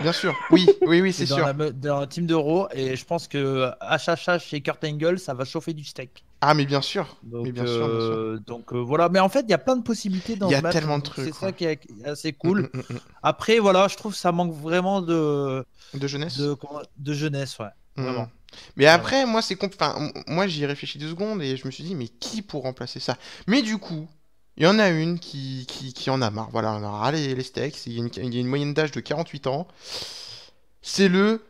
Speaker 1: Bien sûr, oui, c'est
Speaker 2: dans
Speaker 1: sûr.
Speaker 2: dans la team de Raw, et je pense que HHH chez Kurt Angle, ça va chauffer du steak.
Speaker 1: Ah, mais bien sûr.
Speaker 2: Donc,
Speaker 1: Mais bien sûr, bien sûr.
Speaker 2: Voilà. Mais en fait, il y a plein de possibilités dans
Speaker 1: Il y
Speaker 2: ce
Speaker 1: a
Speaker 2: match.
Speaker 1: tellement de
Speaker 2: Donc
Speaker 1: trucs,
Speaker 2: c'est ça
Speaker 1: ouais.
Speaker 2: qui est assez
Speaker 1: Mm,
Speaker 2: cool.
Speaker 1: mm, mm,
Speaker 2: Après, voilà, je trouve que ça manque vraiment
Speaker 1: De jeunesse.
Speaker 2: de jeunesse, ouais.
Speaker 1: Mm.
Speaker 2: Vraiment.
Speaker 1: Mais après, moi, enfin, moi, j'y ai réfléchi 2 secondes et je me suis dit, mais qui pour remplacer ça? Mais du coup, il y en a une qui en a marre. Voilà, on a ras les steaks. Il y a une moyenne d'âge de 48 ans. C'est le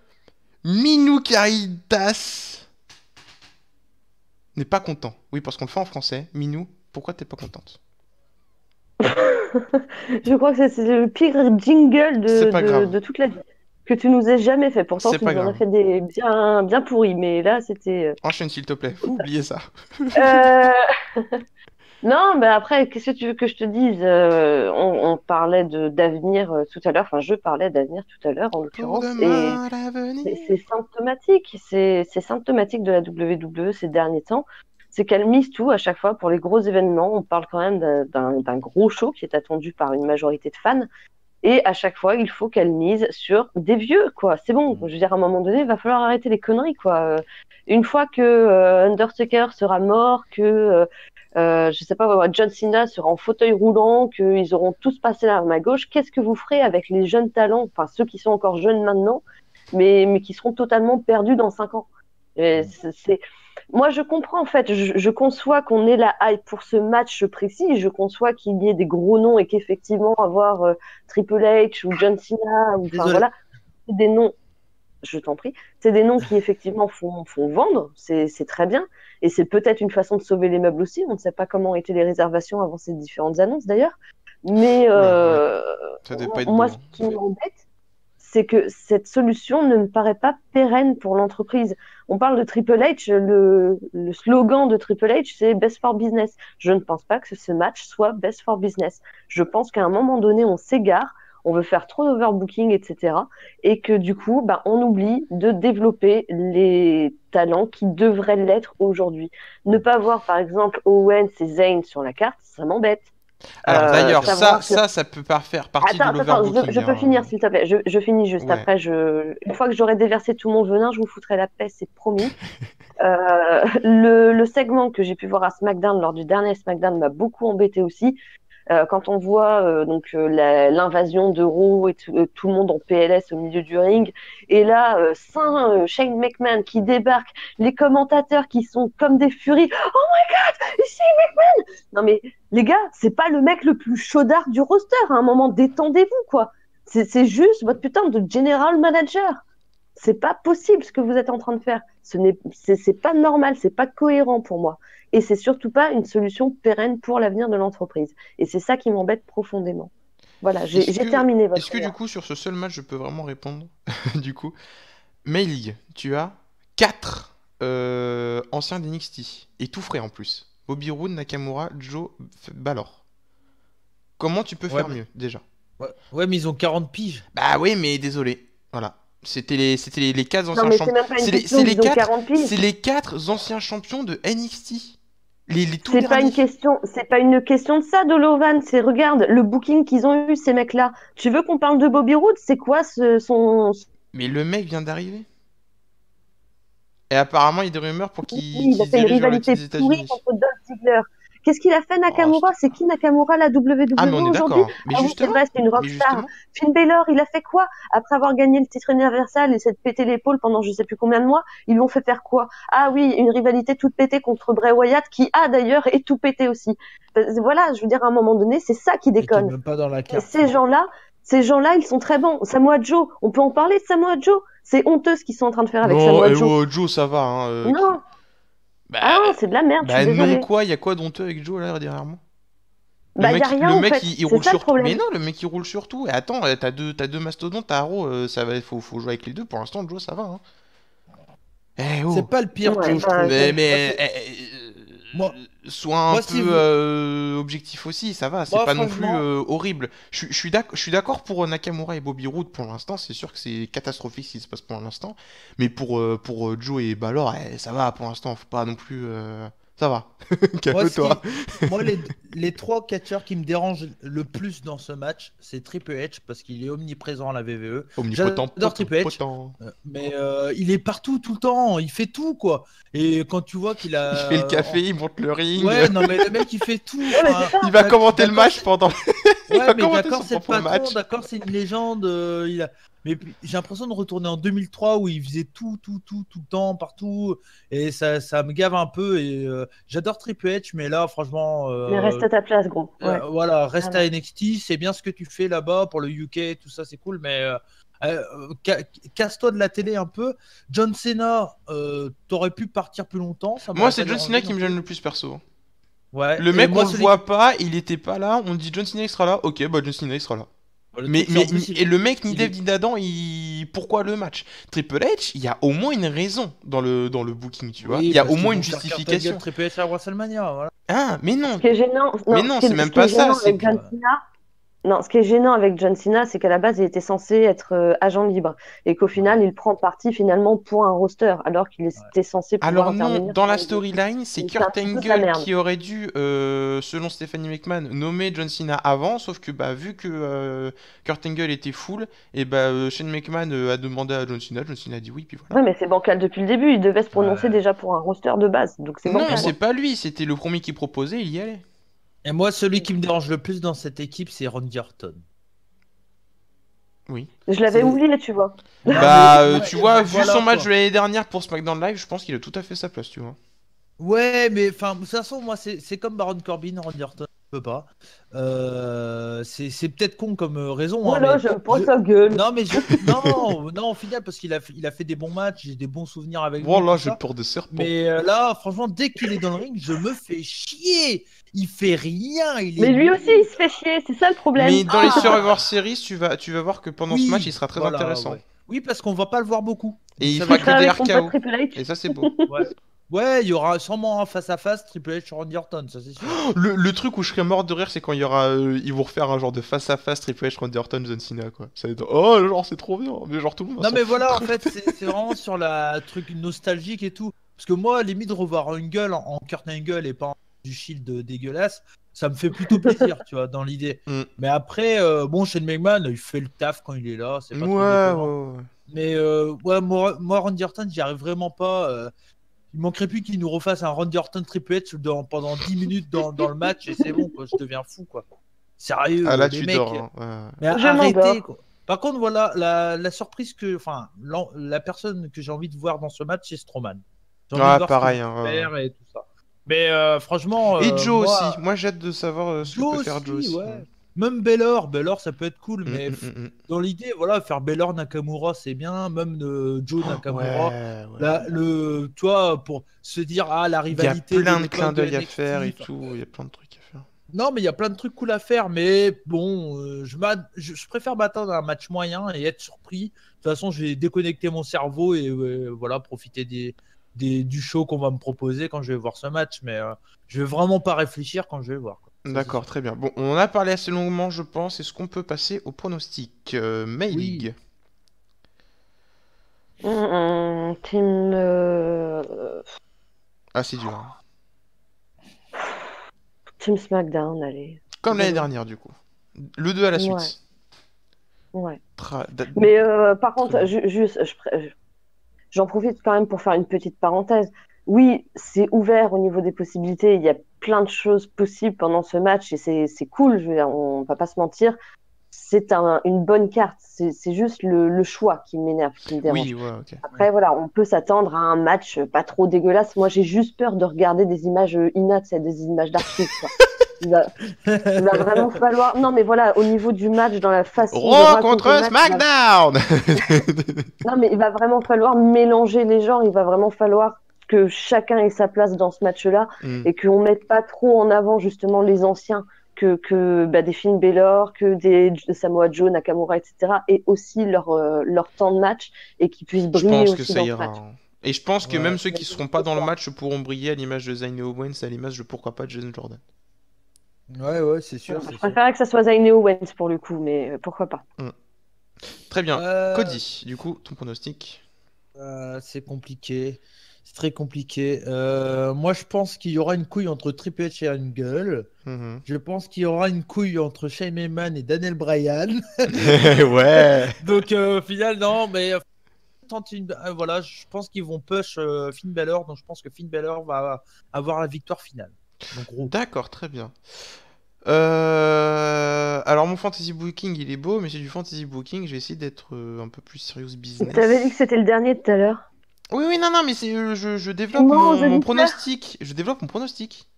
Speaker 1: Minou Caritas. N'est pas content. Oui, parce qu'on le fait en français. Minou, pourquoi t'es pas contente?
Speaker 3: Je crois que c'est le pire jingle
Speaker 1: C'est pas grave.
Speaker 3: de toute la vie que tu nous aies jamais fait. Pourtant,
Speaker 1: C'est
Speaker 3: tu
Speaker 1: pas
Speaker 3: nous en as
Speaker 1: grave.
Speaker 3: fait des bien pourris, mais là, c'était.
Speaker 1: Enchaîne, s'il te plaît. Faut oublier ça.
Speaker 3: Euh, Non, mais après, qu'est-ce que tu veux que je te dise? On parlait d'avenir tout à l'heure. Enfin, je parlais d'avenir tout à l'heure, en
Speaker 1: Pour
Speaker 3: l'occurrence, et
Speaker 1: demain, l'avenir.
Speaker 3: c'est symptomatique. C'est symptomatique de la WWE ces derniers temps. C'est qu'elle mise tout à chaque fois pour les gros événements. On parle quand même d'un gros show qui est attendu par une majorité de fans. Et à chaque fois, il faut qu'elle mise sur des vieux, quoi. C'est bon. Je veux dire, à un moment donné, il va falloir arrêter les conneries, quoi. Une fois que Undertaker sera mort, que je sais pas, John Cena sera en fauteuil roulant, qu'ils auront tous passé l'arme à gauche, qu'est-ce que vous ferez avec les jeunes talents, enfin ceux qui sont encore jeunes maintenant, mais qui seront totalement perdus dans 5 ans? Et moi, je comprends en fait, je conçois qu'on ait la hype pour ce match précis, je conçois qu'il y ait des gros noms et qu'effectivement avoir Triple H ou John Cena, ou, enfin
Speaker 2: Désolé.
Speaker 3: voilà, c'est des noms, je t'en prie, c'est des noms qui effectivement font vendre, c'est très bien, et c'est peut-être une façon de sauver les meubles aussi, on ne sait pas comment étaient les réservations avant ces différentes annonces d'ailleurs, mais
Speaker 1: Oula, ouais. Ça devait pas être
Speaker 3: moi
Speaker 1: beau,
Speaker 3: ce
Speaker 1: hein.
Speaker 3: qui m'embête, c'est que cette solution ne me paraît pas pérenne pour l'entreprise. On parle de Triple H, le slogan de Triple H, c'est Best for Business. Je ne pense pas que ce match soit Best for Business. Je pense qu'à un moment donné, on s'égare, on veut faire trop d'overbooking, etc. Et que du coup, on oublie de développer les talents qui devraient l'être aujourd'hui. Ne pas voir, par exemple, Owens et Zayn sur la carte, ça m'embête.
Speaker 1: Alors d'ailleurs,
Speaker 3: Savoir
Speaker 1: ça peut pas faire partie de
Speaker 3: Attends,
Speaker 1: l'overbooking,
Speaker 3: je peux finir, s'il te plaît. Je finis juste.
Speaker 1: Ouais.
Speaker 3: Après, une fois que j'aurai déversé tout mon venin, je vous foutrai la paix, c'est promis. Le segment que j'ai pu voir à SmackDown lors du dernier SmackDown m'a beaucoup embêté aussi. Quand on voit l'invasion de Raw et tout le monde en PLS au milieu du ring, et là, Shane McMahon qui débarque, les commentateurs qui sont comme des furies. Oh my God, c'est McMahon. Non mais les gars, c'est pas le mec le plus chaudard du roster. À un moment, détendez-vous quoi. C'est juste votre putain de general manager. C'est pas possible ce que vous êtes en train de faire. C'est pas normal, c'est pas cohérent pour moi. Et c'est surtout pas une solution pérenne pour l'avenir de l'entreprise. Et c'est ça qui m'embête profondément. Voilà, j'ai terminé votre
Speaker 1: Est-ce que du coup, sur ce seul match, je peux vraiment répondre? Du coup, May League, tu as 4 anciens d'NXT, et tout frais en plus. Bobby Roode, Nakamura, Joe, Balor. Comment tu peux faire mieux, déjà?
Speaker 2: Ouais, mais ils ont 40 piges.
Speaker 1: Bah oui, mais désolé. Voilà. C'était les 4 anciens
Speaker 3: Non mais c'est
Speaker 1: champions.
Speaker 3: même pas une question qu'ils ont 40 piges.
Speaker 1: C'est les 4 anciens champions de NXT. Les tout
Speaker 3: C'est pas
Speaker 1: derniers.
Speaker 3: c'est pas une question de ça, Dolovan. C'est regarde le booking qu'ils ont eu ces mecs-là. Tu veux qu'on parle de Bobby Roode? C'est quoi son
Speaker 1: Mais le mec vient d'arriver. Et apparemment, il y a des rumeurs pour qu'il
Speaker 3: il a
Speaker 1: se
Speaker 3: fait une
Speaker 1: dirige vers le
Speaker 3: rivalité
Speaker 1: titre des
Speaker 3: pourrie
Speaker 1: États-Unis.
Speaker 3: contre Dolph Ziggler. Qu'est-ce qu'il a fait Nakamura? C'est qui Nakamura, la WWE
Speaker 1: Ah, mais on est
Speaker 3: aujourd'hui?
Speaker 1: d'accord. Mais
Speaker 3: Ah oui, c'est
Speaker 1: justement,
Speaker 3: vrai, c'est une
Speaker 1: mais
Speaker 3: rockstar.
Speaker 1: justement,
Speaker 3: Finn Balor, il a fait quoi? Après avoir gagné le titre universal et s'être pété l'épaule pendant je sais plus combien de mois, ils lui ont fait faire quoi? Ah oui, une rivalité toute pétée contre Bray Wyatt, qui a d'ailleurs est tout pété aussi. Voilà, je veux dire, à un moment donné, c'est ça qui
Speaker 2: J'étais
Speaker 3: déconne.
Speaker 2: même pas dans la
Speaker 3: Et
Speaker 2: carte.
Speaker 3: ces gens-là, ils sont très bons. Samoa Joe, on peut en parler de Samoa Joe? C'est honteux ce qu'ils sont en train de faire avec
Speaker 1: non,
Speaker 3: Samoa Joe.
Speaker 1: Joe, ça va. Hein,
Speaker 3: Non,
Speaker 1: Bah,
Speaker 3: ah non, c'est de la merde, je suis
Speaker 1: non,
Speaker 3: désolée.
Speaker 1: quoi? Il y a quoi d'honteux avec Joe là derrière moi?
Speaker 3: Bah, y a rien,
Speaker 1: le
Speaker 3: en
Speaker 1: mec
Speaker 3: fait.
Speaker 1: il
Speaker 3: C'est
Speaker 1: roule
Speaker 3: ça le
Speaker 1: sur tout.
Speaker 3: problème.
Speaker 1: Mais non, le mec il roule sur tout. Et attends, t'as deux mastodontes, t'as Arrow, ça va, faut jouer avec les deux. Pour l'instant, Joe, ça va. Hein. Eh oh.
Speaker 2: C'est pas le pire,
Speaker 3: Ouais,
Speaker 2: Joe, je
Speaker 3: bah,
Speaker 2: trouve.
Speaker 1: Mais sois un
Speaker 2: moi,
Speaker 1: peu
Speaker 2: si vous-
Speaker 1: objectif aussi, ça va. C'est
Speaker 2: Moi,
Speaker 1: pas non plus
Speaker 2: franchement-
Speaker 1: horrible. Je suis d'accord pour Nakamura et Bobby Roode pour l'instant. C'est sûr que c'est catastrophique ce qui se passe pour l'instant. Mais pour Joe et Balor, ça va pour l'instant. Faut pas non plus. Ça va. Calme-toi.
Speaker 2: Moi, les 3 catcheurs qui me dérangent le plus dans ce match, c'est Triple H parce qu'il est omniprésent à la WWE.
Speaker 1: Omnipotent.
Speaker 2: J'adore Triple H, mais il est partout tout le temps, il fait tout quoi. Et quand tu vois qu'il a.
Speaker 1: Il fait le café, il monte le ring.
Speaker 2: Ouais, non mais le mec il fait tout.
Speaker 3: Ouais, mais c'est ça.
Speaker 1: Il va commenter le match pendant. Il
Speaker 2: Ouais,
Speaker 1: va
Speaker 2: mais
Speaker 1: commenter
Speaker 2: d'accord,
Speaker 1: son
Speaker 2: c'est le
Speaker 1: propre
Speaker 2: patron,
Speaker 1: match.
Speaker 2: d'accord, c'est une légende. Mais j'ai l'impression de retourner en 2003 où il faisait tout le temps, partout. Et ça me gave un peu. Et j'adore Triple H, mais là, franchement.
Speaker 3: Mais reste à ta place, gros. Ouais.
Speaker 2: Voilà, reste à NXT. C'est bien ce que tu fais là-bas pour le UK, tout ça, c'est cool. Mais casse-toi de la télé un peu. John Cena, t'aurais pu partir plus longtemps.
Speaker 1: Moi, c'est John Cena qui me gêne le plus perso.
Speaker 2: Ouais.
Speaker 1: Le mec, on le voit pas, il était pas là. On dit John Cena il sera là. Ok, bah John Cena il sera là. Et le mec, ni Dev ni Nadan, pourquoi le match? Triple H, il y a au moins une raison dans le booking, tu vois. Il y a au moins une justification.
Speaker 2: Triple H à WrestleMania, voilà.
Speaker 1: Ah, mais non.
Speaker 3: Ce qui est gênant,
Speaker 1: Mais non, c'est même pas ça.
Speaker 3: Avec John Cena, non, ce qui est gênant avec John Cena, c'est qu'à la base, il était censé être agent libre et qu'au final, il prend parti finalement pour un roster, alors qu'il était censé pouvoir intervenir.
Speaker 1: Alors non, dans la storyline, c'est Kurt Angle qui aurait dû, selon Stephanie McMahon, nommer John Cena avant, sauf que vu que Kurt Angle était full, et Shane McMahon a demandé à John Cena a dit oui, puis voilà.
Speaker 3: Ouais, mais c'est bancal depuis le début, il devait se prononcer déjà pour un roster de base, donc c'est bancal.
Speaker 1: Non, c'est pas lui, c'était le premier qui proposait, il y allait.
Speaker 2: Et moi, celui qui me dérange le plus dans cette équipe, c'est Randy Orton.
Speaker 1: Oui.
Speaker 3: Je l'avais oublié, tu vois.
Speaker 1: Tu vois, vu son match de l'année dernière pour SmackDown Live, je pense qu'il a tout à fait sa place, tu vois.
Speaker 2: Ouais, mais enfin, de toute façon, moi, c'est comme Baron Corbin, Randy Orton, je peux pas. C'est peut-être con comme raison.
Speaker 3: Voilà, j'aime pas sa gueule.
Speaker 2: Non, mais non, au final, parce qu'il a fait des bons matchs, j'ai des bons souvenirs avec lui.
Speaker 1: Voilà, j'ai peur de serpent.
Speaker 2: Mais là, franchement, dès qu'il est dans le ring, je me fais chier. Il fait rien.
Speaker 3: Mais lui aussi, il se fait chier, c'est ça le problème.
Speaker 1: Mais dans les Survivor Series, tu vas voir que pendant ce match, il sera très intéressant.
Speaker 2: Ouais. Oui, parce qu'on va pas le voir beaucoup.
Speaker 1: Et il fera que des RKO. Et ça, c'est beau.
Speaker 2: Ouais, il y aura sûrement un face-à-face Triple H sur Randy Orton, ça c'est sûr.
Speaker 1: Le truc où je serais mort de rire, c'est quand il y aura, ils vont refaire un genre de face-à-face Triple H, Randy Orton, John Cena, quoi. Ça va être, oh, genre c'est trop bien, mais genre tout le monde.
Speaker 2: Non mais voilà, en fait, c'est vraiment sur la truc nostalgique et tout. Parce que moi, limite de revoir Angle en Kurt Angle et pas en du Shield dégueulasse, ça me fait plutôt plaisir, tu vois, dans l'idée. Mais après, bon, Shane McMahon, il fait le taf quand il est là, c'est pas trop déconnant. Mais moi, Randy Orton, j'y arrive vraiment pas. Il manquerait plus qu'il nous refasse un Randy Orton Triple H pendant 10 minutes dans le match et c'est bon, quoi, je deviens fou, quoi. Sérieux,
Speaker 1: là,
Speaker 2: les
Speaker 1: tu
Speaker 2: mecs.
Speaker 1: dors, hein.
Speaker 2: Mais arrêtez, quoi. Par contre, voilà, la surprise la personne que j'ai envie de voir dans ce match, c'est Strowman.
Speaker 1: Ah, pareil.
Speaker 2: Et tout ça. Mais franchement,
Speaker 1: Et Joe
Speaker 2: moi,
Speaker 1: aussi. Moi, j'ai hâte de savoir ce que
Speaker 2: Joe
Speaker 1: peut faire Joe
Speaker 2: aussi,
Speaker 1: aussi.
Speaker 2: ouais. Même Baylor, ça peut être cool,
Speaker 1: Mm,
Speaker 2: mais
Speaker 1: mm, mm, mm.
Speaker 2: dans l'idée, voilà, faire Baylor Nakamura, c'est bien. Même Joe Nakamura,
Speaker 1: Ouais, ouais.
Speaker 2: là, toi, pour se dire, ah, la
Speaker 1: Il y a
Speaker 2: rivalité de
Speaker 1: plein de clins
Speaker 2: l'époque de
Speaker 1: d'œil à faire et
Speaker 2: NXT.
Speaker 1: tout. Il y a plein de trucs à faire.
Speaker 2: Non, mais il y a plein de trucs cool à faire, mais bon, je préfère m'attendre à un match moyen et être surpris. De toute façon, je vais déconnecter mon cerveau et voilà, profiter du show qu'on va me proposer quand je vais voir ce match, mais je vais vraiment pas réfléchir quand je vais le voir, quoi. Ça, c'est
Speaker 1: D'accord,
Speaker 2: sûr.
Speaker 1: très bien. Bon, on en a parlé assez longuement, je pense. Est-ce qu'on peut passer au pronostic May
Speaker 2: Oui.
Speaker 1: League.
Speaker 3: Team.
Speaker 1: Ah, c'est dur, hein.
Speaker 3: Team SmackDown, allez.
Speaker 1: Comme l'année
Speaker 3: Désolé.
Speaker 1: dernière, du coup. Le 2 à la
Speaker 3: Ouais.
Speaker 1: suite.
Speaker 3: Ouais.
Speaker 1: Tra- da-
Speaker 3: Mais par
Speaker 1: Très
Speaker 3: contre,
Speaker 1: bien.
Speaker 3: juste, j'en profite quand même pour faire une petite parenthèse. Oui, c'est ouvert au niveau des possibilités. Il y a plein de choses possibles pendant ce match et c'est cool. Je veux dire, on va pas se mentir. C'est une bonne carte. C'est juste le choix qui m'énerve, qui me dérange.
Speaker 1: Oui, ouais, ok.
Speaker 3: Après, voilà, on peut s'attendre à un match pas trop dégueulasse. Moi, j'ai juste peur de regarder des images innates, c'est des images d'archives, quoi. Il va vraiment falloir. Non, mais voilà, au niveau du match, dans la façon de
Speaker 1: Raw
Speaker 3: raconter le
Speaker 1: contre
Speaker 3: match,
Speaker 1: SmackDown.
Speaker 3: non, mais il va vraiment falloir mélanger les genres. Il va vraiment falloir que chacun ait sa place dans ce match-là
Speaker 1: Hmm.
Speaker 3: et qu'on mette pas trop en avant justement les anciens, que des Finn Balor, que des Samoa Joe, Nakamura, etc. et aussi leur temps de match et qu'ils puissent
Speaker 1: Je
Speaker 3: briller
Speaker 1: pense que
Speaker 3: aussi
Speaker 1: ça
Speaker 3: dans ce
Speaker 1: ira,
Speaker 3: match.
Speaker 1: hein. Et je pense que même
Speaker 2: Ouais.
Speaker 1: ceux qui seront pas dans le match pourront briller à l'image de Zayn Owens, à l'image de pourquoi pas de Jason Jordan.
Speaker 2: Ouais, c'est sûr,
Speaker 3: Je
Speaker 2: c'est sûr.
Speaker 3: préférerais que ça soit Zayn Owens pour le coup, mais pourquoi pas.
Speaker 1: Hmm. Très bien.
Speaker 2: Euh,
Speaker 1: Cody, du coup, ton pronostic.
Speaker 2: c'est compliqué. C'est très compliqué. Moi, je pense qu'il y aura une couille entre Triple H et Angle.
Speaker 1: Mhm.
Speaker 2: Je pense qu'il y aura une couille entre Shane McMahon et Daniel Bryan.
Speaker 1: Ouais.
Speaker 2: Donc, au final, non, mais voilà, je pense qu'ils vont push Finn Balor. Donc, je pense que Finn Balor va avoir la victoire finale. Donc, gros.
Speaker 1: D'accord, très bien. Alors mon fantasy booking il est beau, mais c'est du fantasy booking. Je vais essayer d'être un peu plus serious
Speaker 3: Tu t'avais dit que
Speaker 1: business.
Speaker 3: c'était le dernier tout à l'heure.
Speaker 1: Oui, oui, non, non, mais c'est je
Speaker 3: Tu
Speaker 1: développe
Speaker 3: mens aux
Speaker 1: mon
Speaker 3: auditeurs.
Speaker 1: pronostic. Je développe mon pronostic.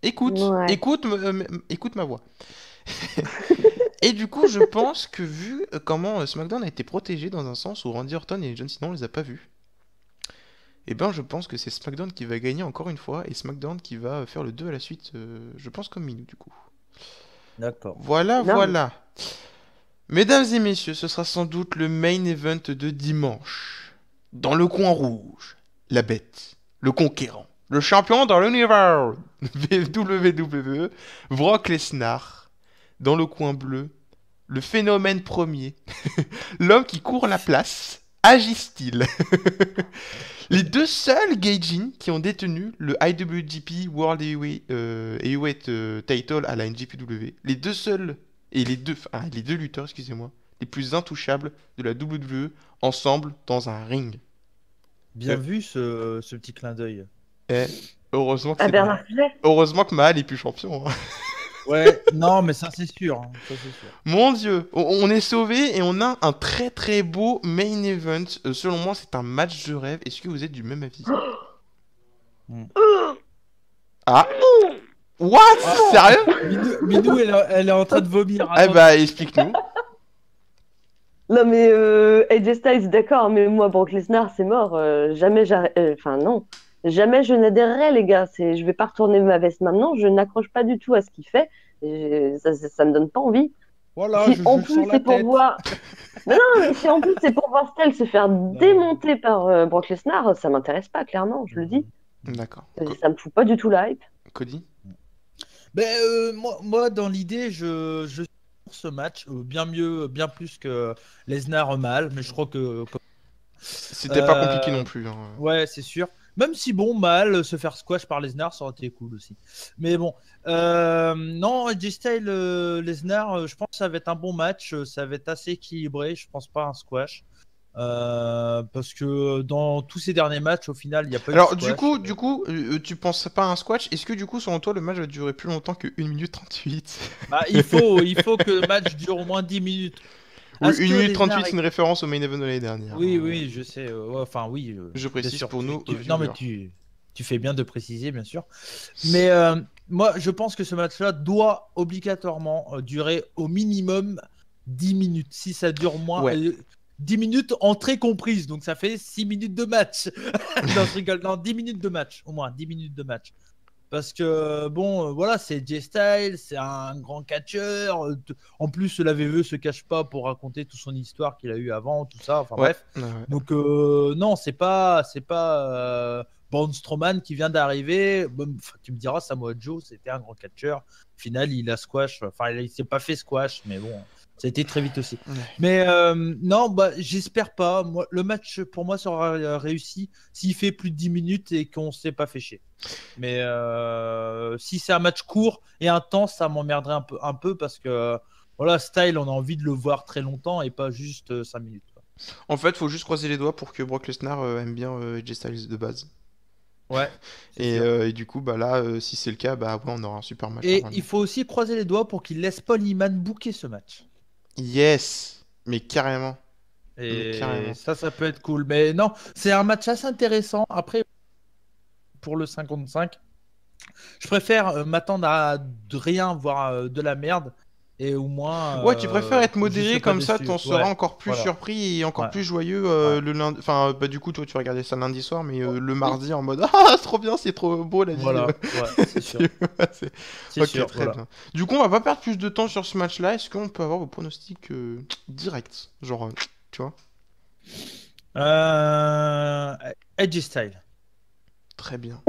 Speaker 1: Écoute,
Speaker 3: Ouais.
Speaker 1: écoute ma voix. Et du coup, je pense que vu comment SmackDown a été protégé dans un sens où Randy Orton et John Cena on les a pas vus, et ben je pense que c'est SmackDown qui va gagner encore une fois et SmackDown qui va faire le 2 à la suite. Je pense comme Minou du coup.
Speaker 2: D'accord.
Speaker 1: Voilà,
Speaker 3: Énorme.
Speaker 1: voilà. Mesdames et messieurs, ce sera sans doute le main event de dimanche. Dans le coin rouge, la bête, le conquérant, le champion dans l'univers WWE, Brock Lesnar. Dans le coin bleu, le phénomène premier, l'homme qui court la place, agit-il. Les deux seuls Gaijin qui ont détenu le IWGP World Heavyweight Title à la NJPW. Les deux seuls et les deux lutteurs, excusez-moi, les plus intouchables de la WWE ensemble dans un ring.
Speaker 2: Bien
Speaker 1: Euh.
Speaker 2: vu ce petit clin d'œil.
Speaker 1: Et heureusement que
Speaker 3: Ah,
Speaker 1: c'est
Speaker 3: Bernard Pivot.
Speaker 1: heureusement que Mahal est plus champion, hein.
Speaker 2: Ouais, non, mais ça, c'est sûr, hein. Ça, c'est sûr.
Speaker 1: Mon Dieu, on est sauvé et on a un très très beau main event. Selon moi, c'est un match de rêve. Est-ce que vous êtes du même avis? Ah, what?
Speaker 2: Ah,
Speaker 1: Sérieux?
Speaker 2: Minou, elle est en train de vomir.
Speaker 1: Eh
Speaker 2: Attends.
Speaker 1: bah, explique-nous.
Speaker 3: Non, mais AJ Styles, d'accord, mais moi, Brock Lesnar, c'est mort. Jamais j'arrête. Enfin, non. Jamais je n'adhérerai, les gars. Je vais pas retourner ma veste maintenant. Je n'accroche pas du tout à ce qu'il fait. Ça me donne pas envie.
Speaker 2: Voilà,
Speaker 3: Si
Speaker 2: je
Speaker 3: en
Speaker 2: juge
Speaker 3: plus
Speaker 2: sur la
Speaker 3: c'est pour
Speaker 2: tête.
Speaker 3: voir. Non, mais si en plus c'est pour voir Stell se faire démonter par Brock Lesnar, ça m'intéresse pas, clairement, je le dis.
Speaker 1: D'accord.
Speaker 3: Ça me fout pas du tout la hype.
Speaker 1: Cody?
Speaker 2: Ben, moi, dans l'idée, je suis pour ce match bien mieux, bien plus que Lesnar mal, mais je crois que
Speaker 1: C'était pas compliqué non plus, hein.
Speaker 2: ouais, c'est sûr. Même si bon, mal se faire squash par Lesnar, ça aurait été cool aussi. Mais bon, non, AJ Styles Lesnar, je pense que ça va être un bon match, ça va être assez équilibré. Je pense pas un squash. Parce que dans tous ces derniers matchs, au final, il n'y a pas eu de
Speaker 1: Alors,
Speaker 2: squash.
Speaker 1: du coup, tu penses pas à un squash? Est-ce que du coup, selon toi, le match va durer plus longtemps que 1 minute 38?
Speaker 2: Bah, il faut que le match dure au moins 10 minutes.
Speaker 1: Oui,
Speaker 2: Est-ce
Speaker 1: 1
Speaker 2: que
Speaker 1: minute
Speaker 2: Lesnar
Speaker 1: 38, c'est une référence au main event de l'année dernière,
Speaker 2: Oui,
Speaker 1: hein.
Speaker 2: oui, je sais. Ouais, enfin, oui.
Speaker 1: Je
Speaker 2: bien
Speaker 1: précise
Speaker 2: sûr,
Speaker 1: pour nos
Speaker 2: non, mais
Speaker 1: viewers.
Speaker 2: Tu fais bien de préciser, bien sûr. Mais moi, je pense que ce match-là doit obligatoirement durer au minimum 10 minutes. Si ça dure moins,
Speaker 1: Ouais.
Speaker 2: 10 minutes entrée comprise. Donc ça fait 6 minutes de match. Non, je rigole. Non, 10 minutes de match. Au moins 10 minutes de match. Parce que, bon, voilà, c'est Jay Styles, c'est un grand catcheur. En plus, la VE se cache pas pour raconter toute son histoire qu'il a eu avant, tout ça. Enfin
Speaker 1: Ouais.
Speaker 2: bref.
Speaker 1: Ouais.
Speaker 2: Donc, non, c'est pas Braun Strowman qui vient d'arriver. Bon, tu me diras, Samoa Joe, c'était un grand catcheur. Au final, il a squash. Enfin, il s'est pas fait squash, mais bon, ça a été très vite aussi.
Speaker 1: Ouais.
Speaker 2: Mais non, bah, j'espère pas. Moi, le match, pour moi, sera réussi s'il fait plus de 10 minutes et qu'on s'est pas fait chier. Mais si c'est un match court et intense, ça m'emmerderait un peu parce que voilà, Style, on a envie de le voir très longtemps et pas juste 5 minutes. Quoi.
Speaker 1: En fait, faut juste croiser les doigts pour que Brock Lesnar aime bien AJ Styles de base.
Speaker 2: Ouais. c'est
Speaker 1: Et,
Speaker 2: sûr.
Speaker 1: et du coup, bah là, si c'est le cas, bah ouais, on aura un super match.
Speaker 2: Et
Speaker 1: normalement.
Speaker 2: il faut aussi croiser les doigts pour qu'il laisse Paul Heyman booker ce match.
Speaker 1: Yes, mais carrément.
Speaker 2: Et
Speaker 1: carrément.
Speaker 2: ça peut être cool. Mais non, c'est un match assez intéressant. Après, pour le 55, je préfère m'attendre à de rien, voire de la merde. Et au moins.
Speaker 1: Ouais, tu préfères être
Speaker 2: je
Speaker 1: modéré
Speaker 2: serai pas
Speaker 1: comme ça,
Speaker 2: déçu.
Speaker 1: t'en seras
Speaker 2: Ouais,
Speaker 1: encore plus
Speaker 2: voilà.
Speaker 1: surpris et encore
Speaker 2: Ouais.
Speaker 1: plus joyeux
Speaker 2: Ouais.
Speaker 1: le lundi. Enfin, bah du coup, toi, tu regardais ça lundi soir, mais le mardi en mode ah, c'est trop bien, c'est trop beau la vie.
Speaker 2: Voilà, ouais, c'est sûr.
Speaker 1: C'est-
Speaker 2: C'est
Speaker 1: Ok,
Speaker 2: sûr,
Speaker 1: très
Speaker 2: voilà.
Speaker 1: bien. Du coup, on va pas perdre plus de temps sur ce match-là. Est-ce qu'on peut avoir vos pronostics directs? Genre, tu vois?
Speaker 2: Edgy Style.
Speaker 1: Très bien.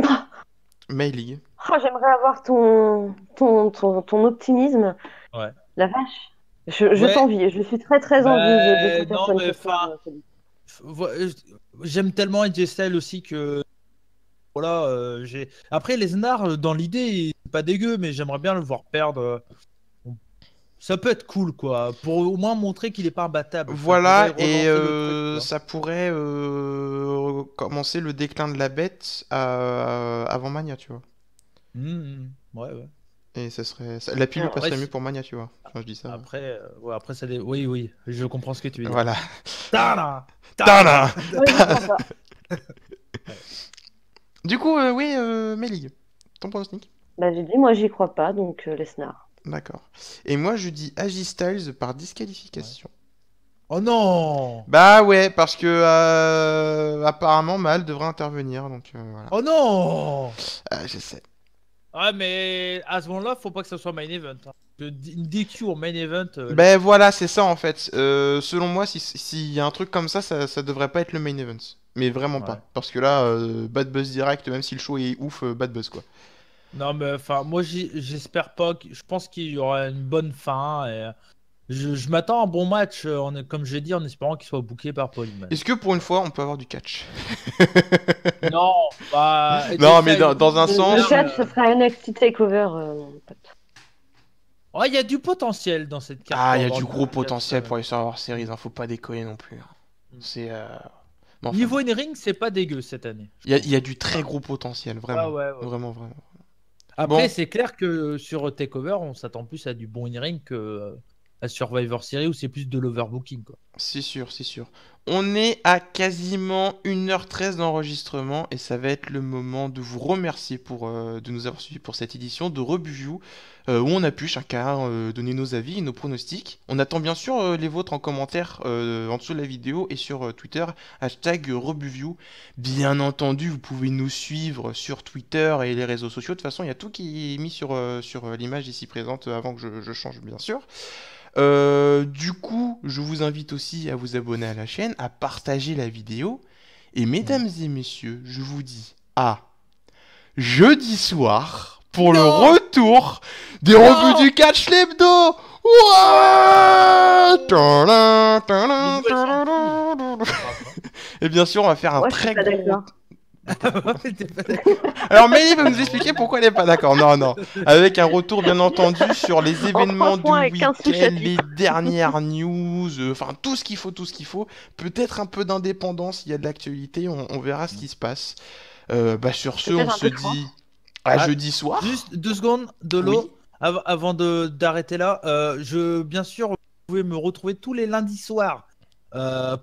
Speaker 1: May League.
Speaker 3: Oh, j'aimerais avoir ton optimisme.
Speaker 2: Ouais.
Speaker 3: La vache. Je
Speaker 2: Ouais.
Speaker 3: t'envie. Je suis très très envieuse de ta
Speaker 2: Non,
Speaker 3: personne
Speaker 2: mais
Speaker 3: ce soir.
Speaker 2: j'aime tellement Edgy Style aussi que voilà. Après, Lesnar, dans l'idée, c'est pas dégueu, mais j'aimerais bien le voir perdre. Ça peut être cool, quoi, pour au moins montrer qu'il est pas imbattable. Ça pourrait
Speaker 1: Voilà, et
Speaker 2: relancer le truc, tu vois.
Speaker 1: ça pourrait commencer le déclin de la bête avant Mania, tu vois.
Speaker 2: Ouais, ouais.
Speaker 1: Et la pilule
Speaker 3: Ouais.
Speaker 1: passerait
Speaker 2: Ouais,
Speaker 1: mieux pour Mania, tu vois. Quand je dis ça.
Speaker 2: Après, ouais, après oui, oui, je comprends ce que tu veux dire.
Speaker 1: Voilà.
Speaker 2: Tana
Speaker 1: Tana.
Speaker 3: Ouais, je crois pas.
Speaker 1: Du coup, oui, Mélie, ton pronostic?
Speaker 3: Bah, j'ai dit, moi, j'y crois pas, donc Lesnar.
Speaker 1: D'accord. Et moi, je dis AJ Styles par disqualification.
Speaker 2: Oh non!
Speaker 1: Bah ouais, parce que apparemment Mal devrait intervenir, donc voilà.
Speaker 2: Oh non!
Speaker 1: Je sais.
Speaker 2: Ouais, mais à ce moment-là, faut pas que ça soit main event. Hein. Une DQ au main event.
Speaker 1: Ben voilà, c'est ça en fait. Selon moi, s'il y a un truc comme ça devrait pas être le main event. Mais vraiment
Speaker 2: Ouais.
Speaker 1: pas. Parce que là, bad buzz direct, même si le show est ouf, bad buzz quoi.
Speaker 2: Non, mais enfin, moi, j'espère pas. Je pense qu'il y aura une bonne fin. Et je m'attends à un bon match, comme j'ai dit, en espérant qu'il soit booké par Paul Heyman.
Speaker 1: Est-ce que pour une fois, on peut avoir du catch?
Speaker 2: Non, bah.
Speaker 1: Non, mais dans un
Speaker 3: Le
Speaker 1: sens.
Speaker 3: catch, ce sera NXT Takeover, mon pote.
Speaker 2: Ouais, il y a du potentiel dans cette carte.
Speaker 1: Ah,
Speaker 2: pour
Speaker 1: il y a
Speaker 2: avoir
Speaker 1: du gros
Speaker 2: catch,
Speaker 1: potentiel pour les Survivor Series, hein, faut pas déconner non plus. C'est. Mais enfin,
Speaker 2: Niveau in-ring, c'est pas dégueu cette année.
Speaker 1: il y a du très gros potentiel, vraiment.
Speaker 2: Ah ouais, ouais.
Speaker 1: Vraiment, vraiment.
Speaker 2: Après,
Speaker 1: Bon.
Speaker 2: c'est clair que sur Takeover, on s'attend plus à du bon in-ring que à Survivor Series où c'est plus de l'overbooking, quoi.
Speaker 1: C'est sûr, c'est sûr. On est à quasiment 1h13 d'enregistrement et ça va être le moment de vous remercier de nous avoir suivis pour cette édition de Rebuview où on a pu chacun donner nos avis et nos pronostics. On attend bien sûr les vôtres en commentaire en dessous de la vidéo et sur Twitter, #Rebuview. Bien entendu, vous pouvez nous suivre sur Twitter et les réseaux sociaux. De toute façon, il y a tout qui est mis sur l'image ici présente avant que je change bien sûr. Du coup, je vous invite aussi à vous abonner à la chaîne, à partager la vidéo. Et mesdames et messieurs, je vous dis à jeudi soir pour le retour des revues du catch l'hebdo. Et bien sûr, on va faire un
Speaker 3: Ouais, je suis
Speaker 1: très
Speaker 3: pas
Speaker 1: gros.
Speaker 3: d'accord.
Speaker 2: T'es pas d'accord.
Speaker 1: Alors Mélie va nous expliquer pourquoi elle n'est pas d'accord. Non, non. Avec un retour bien entendu sur les événements du
Speaker 3: points et 15
Speaker 1: week-end,
Speaker 3: sous-chapitres.
Speaker 1: les dernières news, enfin tout ce qu'il faut, tout ce qu'il faut. Peut-être un peu d'indépendance, il y a de l'actualité, on verra ce qui se passe. Sur ce, on
Speaker 3: Peut-être un
Speaker 1: se
Speaker 3: peu froid.
Speaker 1: dit à
Speaker 2: Ah,
Speaker 1: jeudi soir.
Speaker 2: Juste 2 secondes de l'eau avant d'arrêter là. Bien sûr, vous pouvez me retrouver tous les lundis soirs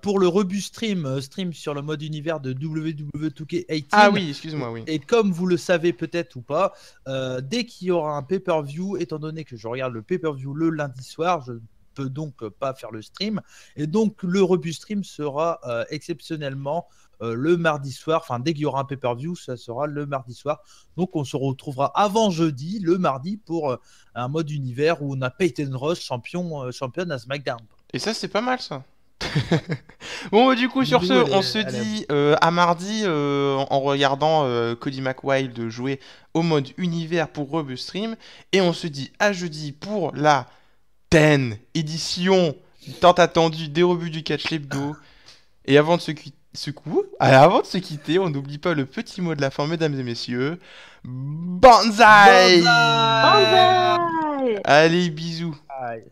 Speaker 2: pour le rebut stream sur le mode univers de WWE 2K18.
Speaker 1: Ah oui, excuse-moi, oui.
Speaker 2: Et comme vous le savez peut-être ou pas, dès qu'il y aura un pay-per-view, étant donné que je regarde le pay-per-view le lundi soir, je peux donc pas faire le stream. Et donc le rebut stream sera exceptionnellement le mardi soir. Enfin, dès qu'il y aura un pay-per-view, ça sera le mardi soir. Donc on se retrouvera avant jeudi, le mardi, pour un mode univers où on a Peyton Ross championne à SmackDown.
Speaker 1: Et ça, c'est pas mal, ça. Bon, du coup, sur ce, on se dit à mardi en regardant Cody McWild jouer au mode univers pour Rebus Stream. Et on se dit à jeudi pour la 10 édition tant attendue des rebuts du Catch Lebdo. Et avant de avant de se quitter, on n'oublie pas le petit mot de la fin, mesdames et messieurs. Banzai!
Speaker 3: Banzai!
Speaker 1: Allez, bisous.
Speaker 2: Bye.